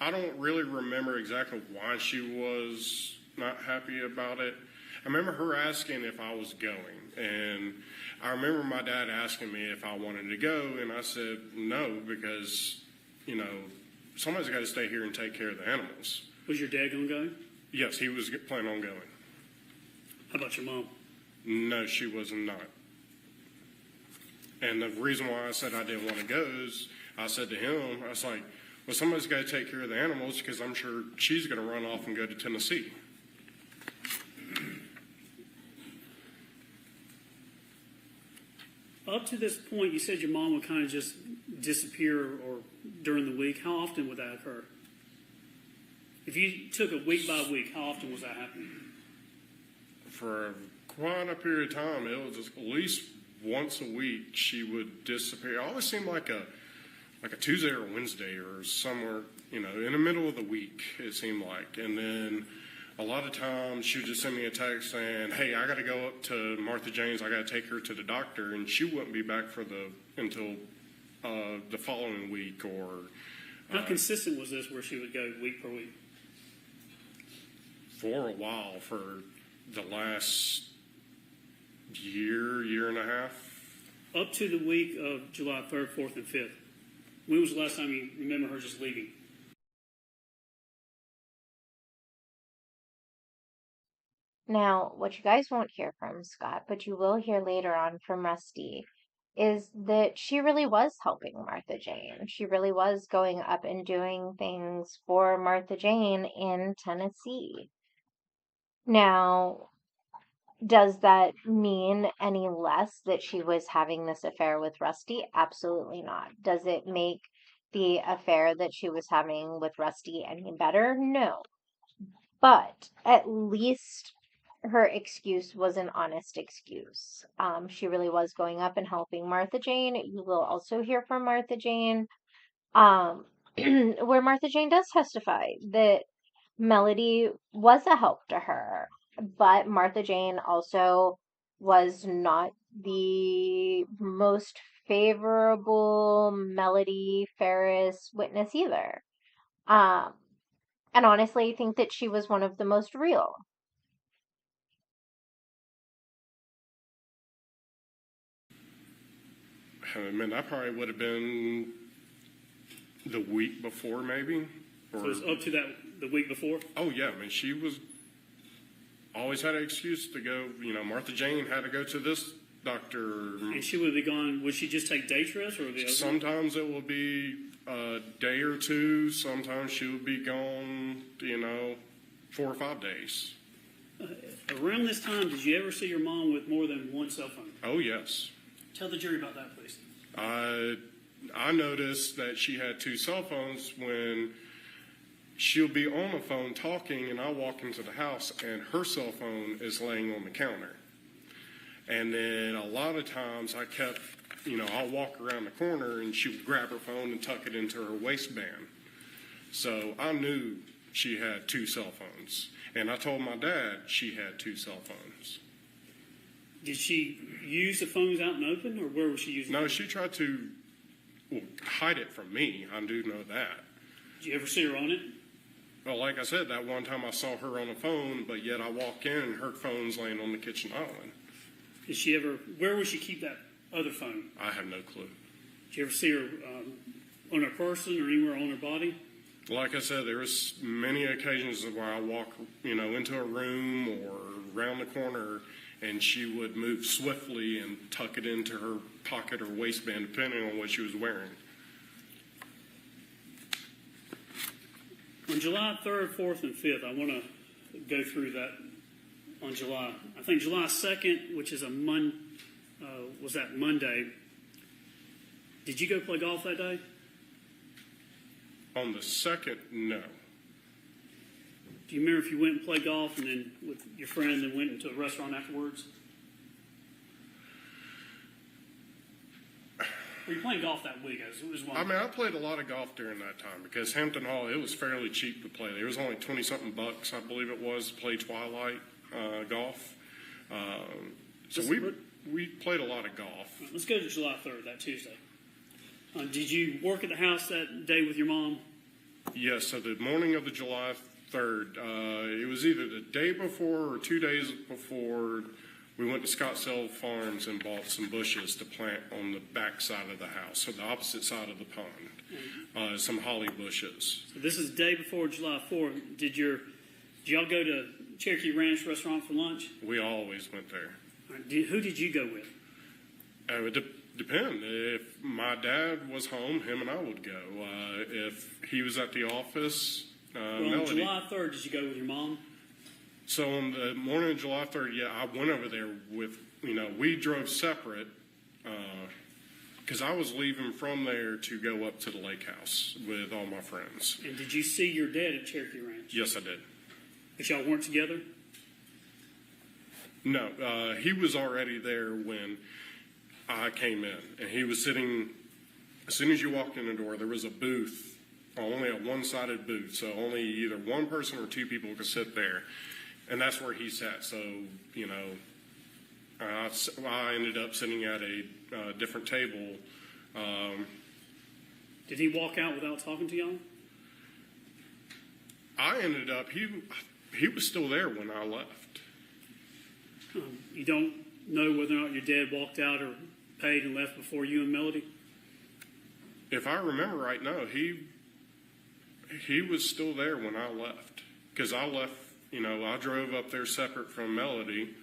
I don't really remember exactly why she was not happy about it. I remember her asking if I was going, and I remember my dad asking me if I wanted to go, and I said no because, somebody's got to stay here and take care of the animals. Was your dad going to go? Yes, he was planning on going. How about your mom? No, she was not. And the reason why I said I didn't want to go is I said to him, I was like, well, somebody's got to take care of the animals because I'm sure she's going to run off and go to Tennessee. Up to this point, you said your mom would kind of just disappear or during the week. How often would that occur? If you took it week by week, how often was that happening? For quite a period of time, it was at least once a week she would disappear. It always seemed like a Tuesday or Wednesday or somewhere, in the middle of the week, it seemed like. And then a lot of times she would just send me a text saying, hey, I got to go up to Martha Jane's. I got to take her to the doctor. And she wouldn't be back until the following week. Or how consistent was this where she would go week per week? For a while, for the last year and a half. Up to the week of July 3rd, 4th, and 5th. When was the last time you remember her just leaving? Now, what you guys won't hear from Scott, but you will hear later on from Rusty, is that she really was helping Martha Jane. She really was going up and doing things for Martha Jane in Tennessee. Now, does that mean any less that she was having this affair with Rusty? Absolutely not. Does it make the affair that she was having with Rusty any better? No. But at least her excuse was an honest excuse. She really was going up and helping Martha Jane. You will also hear from Martha Jane, where Martha Jane does testify that Melody was a help to her, but Martha Jane also was not the most favorable Melody Farris witness either. And honestly, I think that she was one of the most real. I mean, that probably would have been the week before, maybe. So it was up to that the week before? Oh, yeah. I mean, she was always had an excuse to go. Martha Jane had to go to this doctor. And she would be gone. Would she just take day trips or the other? Sometimes it would be a day or two. Sometimes she would be gone, 4 or 5 days. Around this time, did you ever see your mom with more than one cell phone? Oh, yes. Tell the jury about that, please. I noticed that she had 2 cell phones when she'll be on the phone talking, and I'll walk into the house, and her cell phone is laying on the counter. And then a lot of times I kept, I'll walk around the corner, and she would grab her phone and tuck it into her waistband. So I knew she had 2 cell phones. And I told my dad she had 2 cell phones. Did she use the phones out in open, or where was she using them? No, she tried to hide it from me. I do know that. Did you ever see her on it? Well, like I said, that one time I saw her on the phone, but yet I walk in and her phone's laying on the kitchen island. Did she ever? Where would she keep that other phone? I have no clue. Did you ever see her on her person or anywhere on her body? Like I said, there was many occasions where I walk, into a room or around the corner, and she would move swiftly and tuck it into her pocket or waistband, depending on what she was wearing. On July 3rd, 4th, and 5th, I want to go through that on July. I think July 2nd, which is was that Monday. Did you go play golf that day? On the 2nd, no. Do you remember if you went and played golf and then with your friend and then went into a restaurant afterwards? Were you playing golf that week? It was one. I mean, I played a lot of golf during that time because Hampton Hall, it was fairly cheap to play. There was only 20-something bucks, I believe it was, to play Twilight golf. So we played a lot of golf. Let's go to July 3rd, that Tuesday. Did you work at the house that day with your mom? Yes, so the morning of the July 3rd, it was either the day before or 2 days before, we went to Scottsdale Farms and bought some bushes to plant on the back side of the house, so the opposite side of the pond, some holly bushes. So this is the day before July 4th. Did y'all go to Cherokee Ranch restaurant for lunch? We always went there. Who did you go with? It would depend. If my dad was home, him and I would go. If he was at the office, Melody. On July 3rd, did you go with your mom? So on the morning of July 3rd, yeah, I went over there with, we drove separate, because I was leaving from there to go up to the lake house with all my friends. And did you see your dad at Cherokee Ranch? Yes, I did. But y'all weren't together? No, he was already there when I came in, and he was sitting. As soon as you walked in the door, there was a booth, only a one-sided booth, so only either one person or two people could sit there, and that's where he sat. So, you know, I ended up sitting at a different table. Did he walk out without talking to y'all? I ended up, he was still there when I left. You don't know whether or not your dad walked out or paid and left before you and Melody? If I remember right, no, he was still there when I left. Because I left, you know, I drove up there separate from Melody.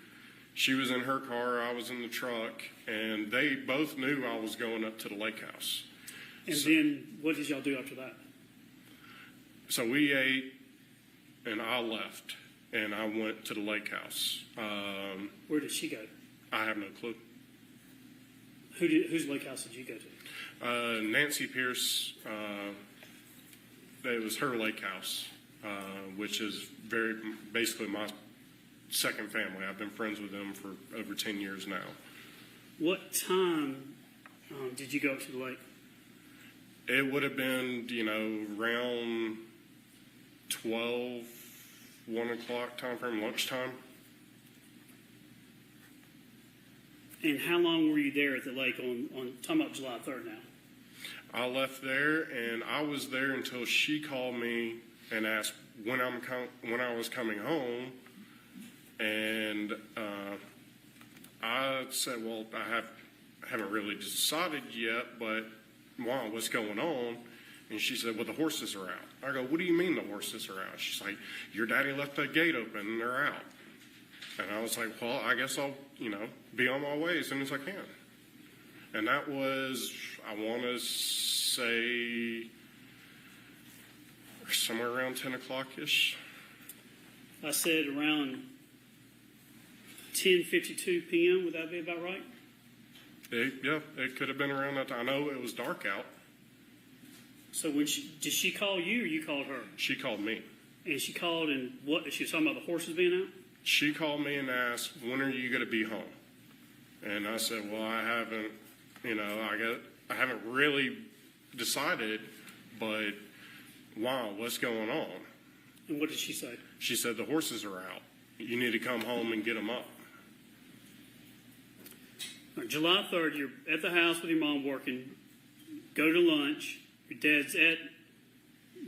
She was in her car, I was in the truck, and they both knew I was going up to the lake house. And then what did y'all do after that? So we ate, and I left, and I went to the lake house. Where did she go? I have no clue. Whose lake house did you go to? Nancy Pierce, it was her lake house, which is basically my second family. I've been friends with them for over 10 years now. What time did you go up to the lake? It would have been, you know, around 12, 1 o'clock time frame, lunchtime. And how long were you there at the lake on talking about July 3rd now? I left there, and I was there until she called me and asked when I was coming home. And I said, well, I haven't really decided yet, but wow, what's going on? And she said, well, the horses are out. I go, what do you mean the horses are out? She's like, your daddy left the gate open and they're out. And I was like, well, I guess I'll, you know, be on my way as soon as I can. And that was, I want to say, somewhere around 10 o'clock-ish. I said around 10:52 p.m. Would that be about right? Yeah, it could have been around that time. I know it was dark out. So did she call you or you called her? She called me. And she called and what? She was talking about the horses being out? She called me and asked, when are you going to be home? And I said, well, I haven't, you know, I haven't really decided, but wow, what's going on? And what did she say? She said, the horses are out. You need to come home and get them up. All right, July 3rd, you're at the house with your mom working, go to lunch, your dad's at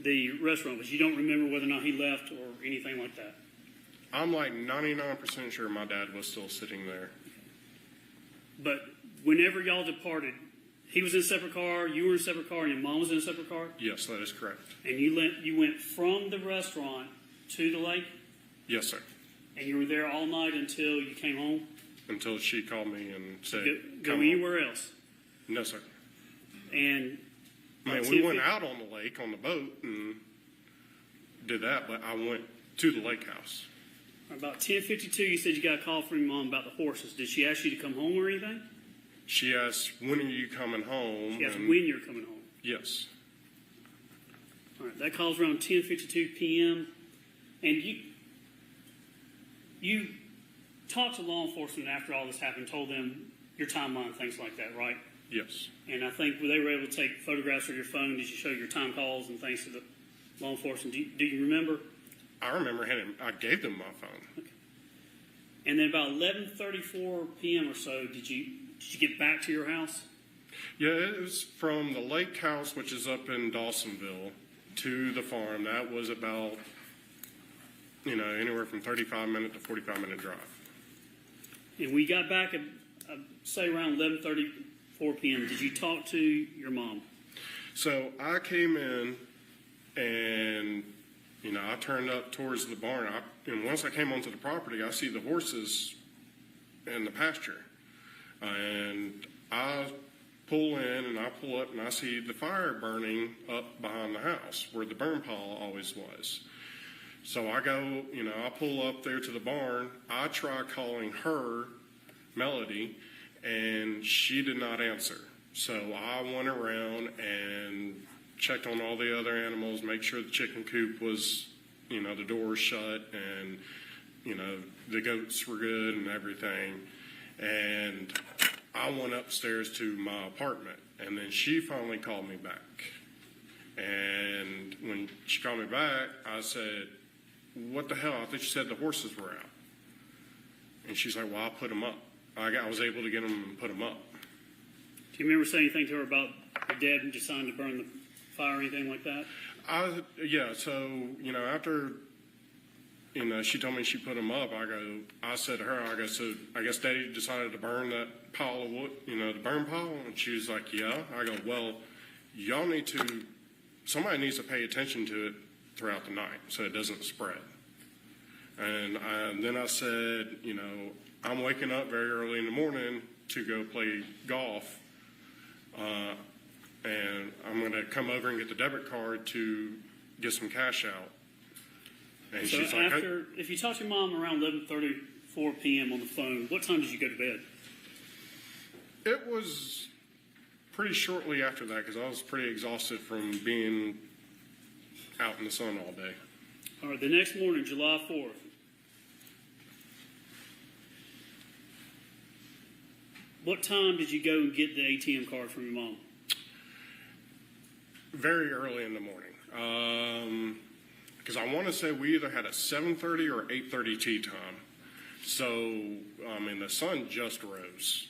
the restaurant, but you don't remember whether or not he left or anything like that. I'm like 99% sure my dad was still sitting there. But whenever y'all departed, he was in a separate car, you were in a separate car, and your mom was in a separate car? Yes, that is correct. And you went from the restaurant to the lake? Yes, sir. And you were there all night until you came home? Until she called me and said, Go come anywhere else? No, sir. And I mean, we went out on the lake on the boat and did that, but I went to the lake house. About 10:52, you said you got a call from your mom about the horses. Did she ask you to come home or anything? She asked, when are you coming home? She asked when you're coming home. Yes. All right, that call's around 10:52 p.m. And you talked to law enforcement after all this happened, told them your timeline, things like that, right? Yes. And I think they were able to take photographs of your phone. Did you show your time calls and things to the law enforcement? Do you remember? I remember I gave them my phone. Okay. And then about 11:34 p.m. or so, did you get back to your house? Yeah, it was from the lake house, which is up in Dawsonville, to the farm. That was about, you know, anywhere from 35-minute to 45-minute drive. And we got back at, say, around 11:34 p.m. Did you talk to your mom? So I came in and, you know, I turned up towards the barn. And once I came onto the property, I see the horses in the pasture. And I pull in and I pull up and I see the fire burning up behind the house where the burn pile always was. So I go, you know, I pull up there to the barn. I try calling her, Melody, and she did not answer. So I went around and checked on all the other animals, make sure the chicken coop was, the door was shut, and, the goats were good and everything. And I went upstairs to my apartment, and then she finally called me back. And when she called me back, I said, "What the hell? I thought you said the horses were out." And she's like, "Well, I put them up. I was able to get them and put them up." Do you remember saying anything to her about your dad deciding to burn the fire or anything like that? Yeah, so, after, she told me she put them up, I said to her, "So I guess Daddy decided to burn that pile of wood, the burn pile?" And she was like, "Yeah." I go, "Well, somebody needs to pay attention to it throughout the night so it doesn't spread." And then I said, "I'm waking up very early in the morning to go play golf. And I'm going to come over and get the debit card to get some cash out." And So she's like, if you talked to your mom around 11:34 p.m. on the phone, what time did you go to bed? It was pretty shortly after that because I was pretty exhausted from being out in the sun all day. All right, the next morning, July 4th. What time did you go and get the ATM card from your mom? Very early in the morning. Because I want to say we either had a 7:30 or 8:30 tea time. So, the sun just rose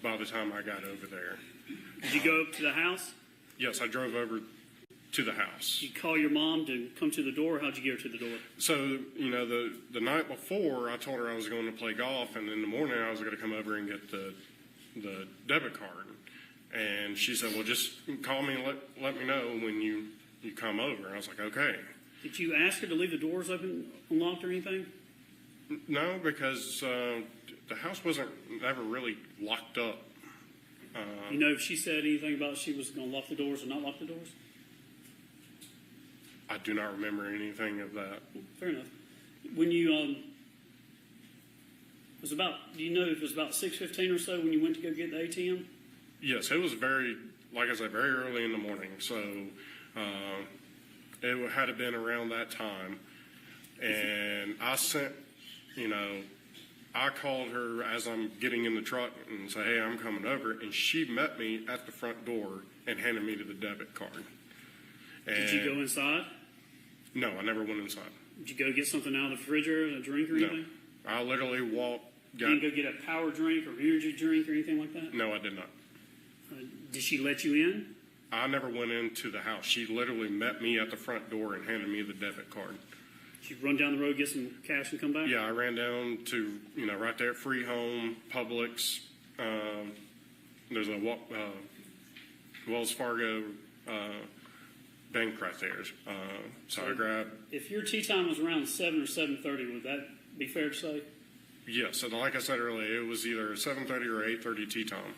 by the time I got over there. Did you go up to the house? Yes, I drove over to the house. Did you call your mom to come to the door? How'd you get her to the door? So, the night before, I told her I was going to play golf, and in the morning I was going to come over and get the debit card. And she said, "Well, just call me and let me know when you come over." I was like, "Okay." Did you ask her to leave the doors open, unlocked or anything? No, because the house wasn't ever really locked up. You know if she said anything about she was going to lock the doors or not lock the doors? I do not remember anything of that. Fair enough. When you do you know if it was about 6:15 or so when you went to go get the ATM? Yes, it was very early in the morning. So it had to have been around that time. And I sent, I called her as I'm getting in the truck and said, "Hey, I'm coming over." And she met me at the front door and handed me the debit card. And Did you go inside? No, I never went inside. Did you go get something out of the refrigerator, a drink or anything? No, I literally walked. You didn't go get a power drink or energy drink or anything like that? No, I did not. Did she let you in? I never went into the house. She literally met me at the front door and handed me the debit card. Did you run down the road, get some cash, and come back? Yeah, I ran down to, right there at Free Home, Publix. There's a Wells Fargo bank right there. So I grabbed. If your tea time was around 7 or 7:30, would that be fair to say? Yes, and like I said earlier, it was either 7:30 or 8:30 tea time.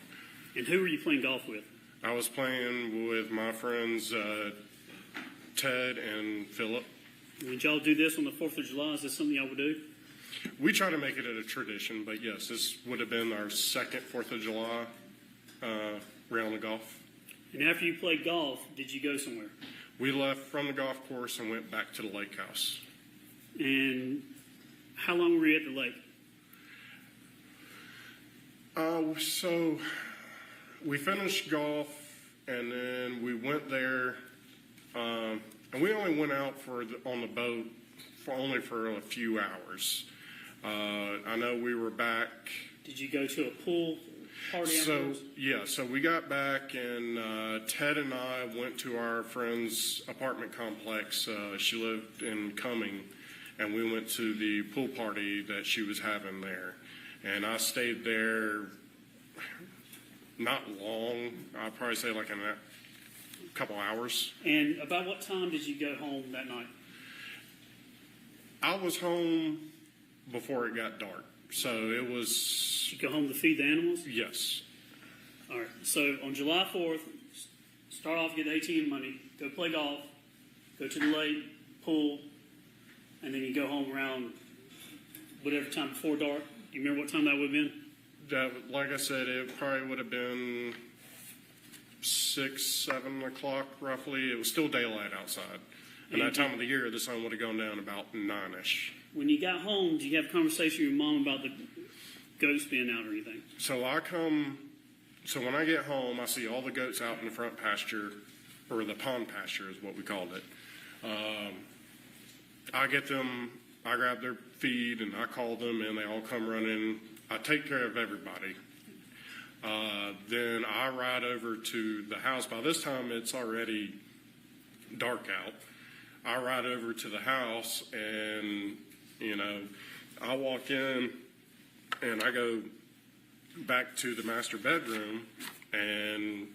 And who were you playing golf with? I was playing with my friends Ted and Philip. Would y'all do this on the 4th of July? Is this something y'all would do? We try to make it a tradition, but yes, this would have been our second 4th of July round of golf. And after you played golf, did you go somewhere? We left from the golf course and went back to the lake house. And how long were you at the lake? So we finished golf, and then we went there, and we only went out on the boat for a few hours. I know we were back. Did you go to a pool party afterwards? So we got back, and Ted and I went to our friend's apartment complex. She lived in Cumming, and we went to the pool party that she was having there. And I stayed there not long. I'd probably say like a couple hours. And about what time did you go home that night? I was home before it got dark. So it was... Did you go home to feed the animals? Yes. All right. So on July 4th, start off, get the ATM money, go play golf, go to the lake, pool, and then you go home around whatever time before dark. Do you remember what time that would have been? like I said, it probably would have been 6, 7 o'clock roughly. It was still daylight outside. And that time of the year, the sun would have gone down about 9-ish. When you got home, did you have a conversation with your mom about the goats being out or anything? So when I get home, I see all the goats out in the front pasture, or the pond pasture is what we called it. I get them, I grab their feed and I call them and they all come running. I take care of everybody. Then I ride over to the house. By this time, it's already dark out. I ride over to the house and, I walk in and I go back to the master bedroom and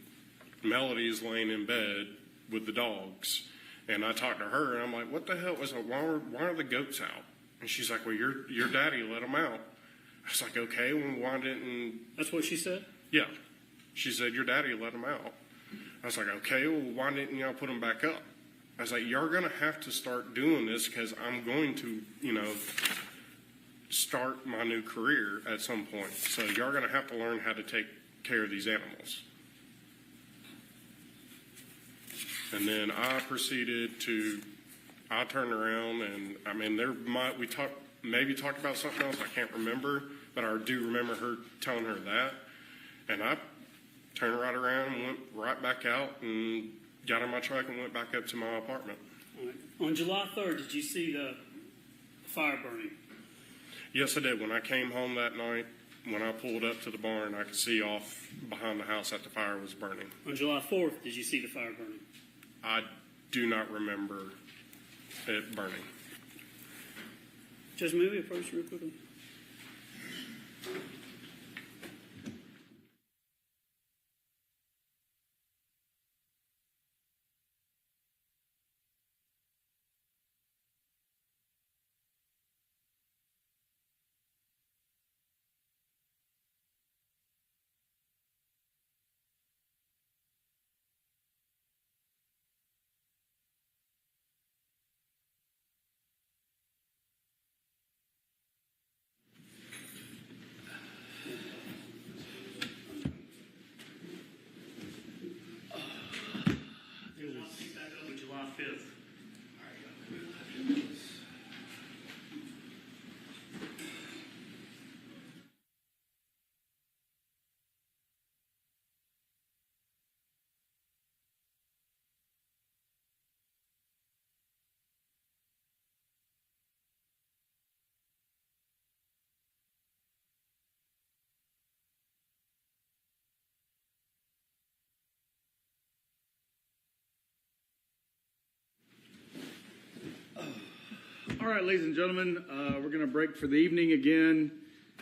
Melody is laying in bed with the dogs. And I talk to her and I'm like, what the hell was it? Why are the goats out? And she's like, well, your daddy let them out. I was like, okay, well, why didn't... That's what she said? Yeah. She said, your daddy let them out. I was like, okay, well, why didn't y'all put them back up? I was like, you're going to have to start doing this because I'm going to, start my new career at some point. So you're going to have to learn how to take care of these animals. And then I proceeded to, I turned around and, we talked about something else, I can't remember, but I do remember her telling her that. And I turned right around and went right back out and got in my truck and went back up to my apartment. All right. On July 3rd, did you see the fire burning? Yes, I did. When I came home that night, when I pulled up to the barn, I could see off behind the house that the fire was burning. On July 4th, did you see the fire burning? I do not remember it burning. Judge, may we approach real quickly? July 5th. All right, ladies and gentlemen, we're going to break for the evening again.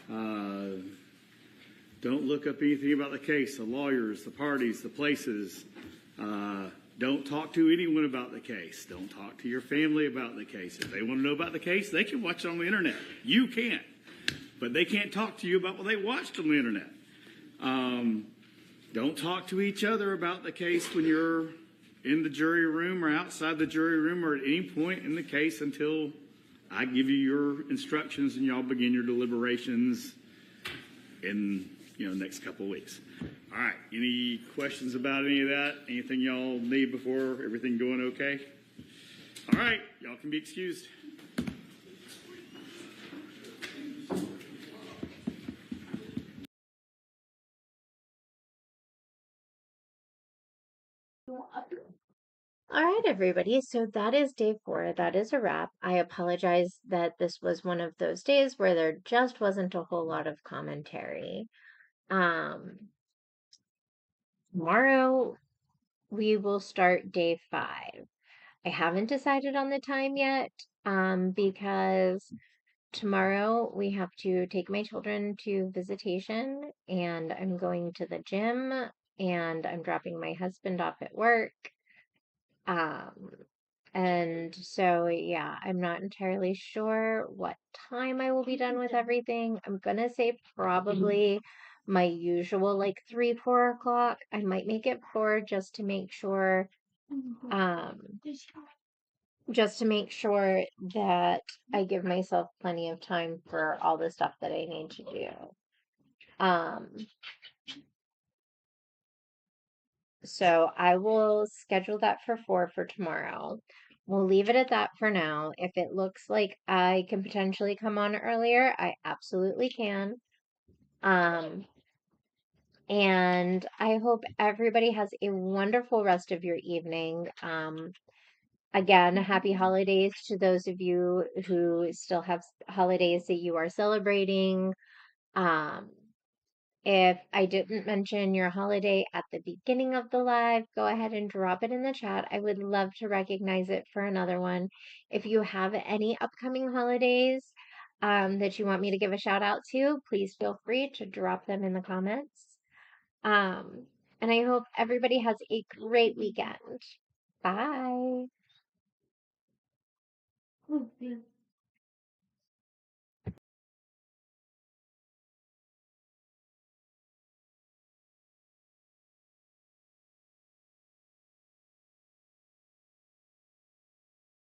Don't look up anything about the case, the lawyers, the parties, the places. Don't talk to anyone about the case. Don't talk to your family about the case. If they want to know about the case, they can watch it on the internet. You can't. But they can't talk to you about what they watched on the internet. Don't talk to each other about the case when you're in the jury room or outside the jury room or at any point in the case until I give you your instructions and y'all begin your deliberations in next couple of weeks. All right. Any questions about any of that? Anything y'all need before everything going okay? All right. Y'all can be excused. All right, everybody. So that is day 4. That is a wrap. I apologize that this was one of those days where there just wasn't a whole lot of commentary. Tomorrow we will start day 5. I haven't decided on the time yet, because tomorrow we have to take my children to visitation and I'm going to the gym and I'm dropping my husband off at work. And so, yeah, I'm not entirely sure what time I will be done with everything. I'm gonna say probably my usual, like 3, 4 o'clock. I might make it 4 just to make sure that I give myself plenty of time for all the stuff that I need to do. Um, so I will schedule that for 4 for tomorrow. We'll leave it at that for now. If it looks like I can potentially come on earlier, I absolutely can. And I hope everybody has a wonderful rest of your evening. Again, happy holidays to those of you who still have holidays that you are celebrating. Um, if I didn't mention your holiday at the beginning of the live, go ahead and drop it in the chat. I would love to recognize it for another one. If you have any upcoming holidays that you want me to give a shout out to, please feel free to drop them in the comments. And I hope everybody has a great weekend. Bye.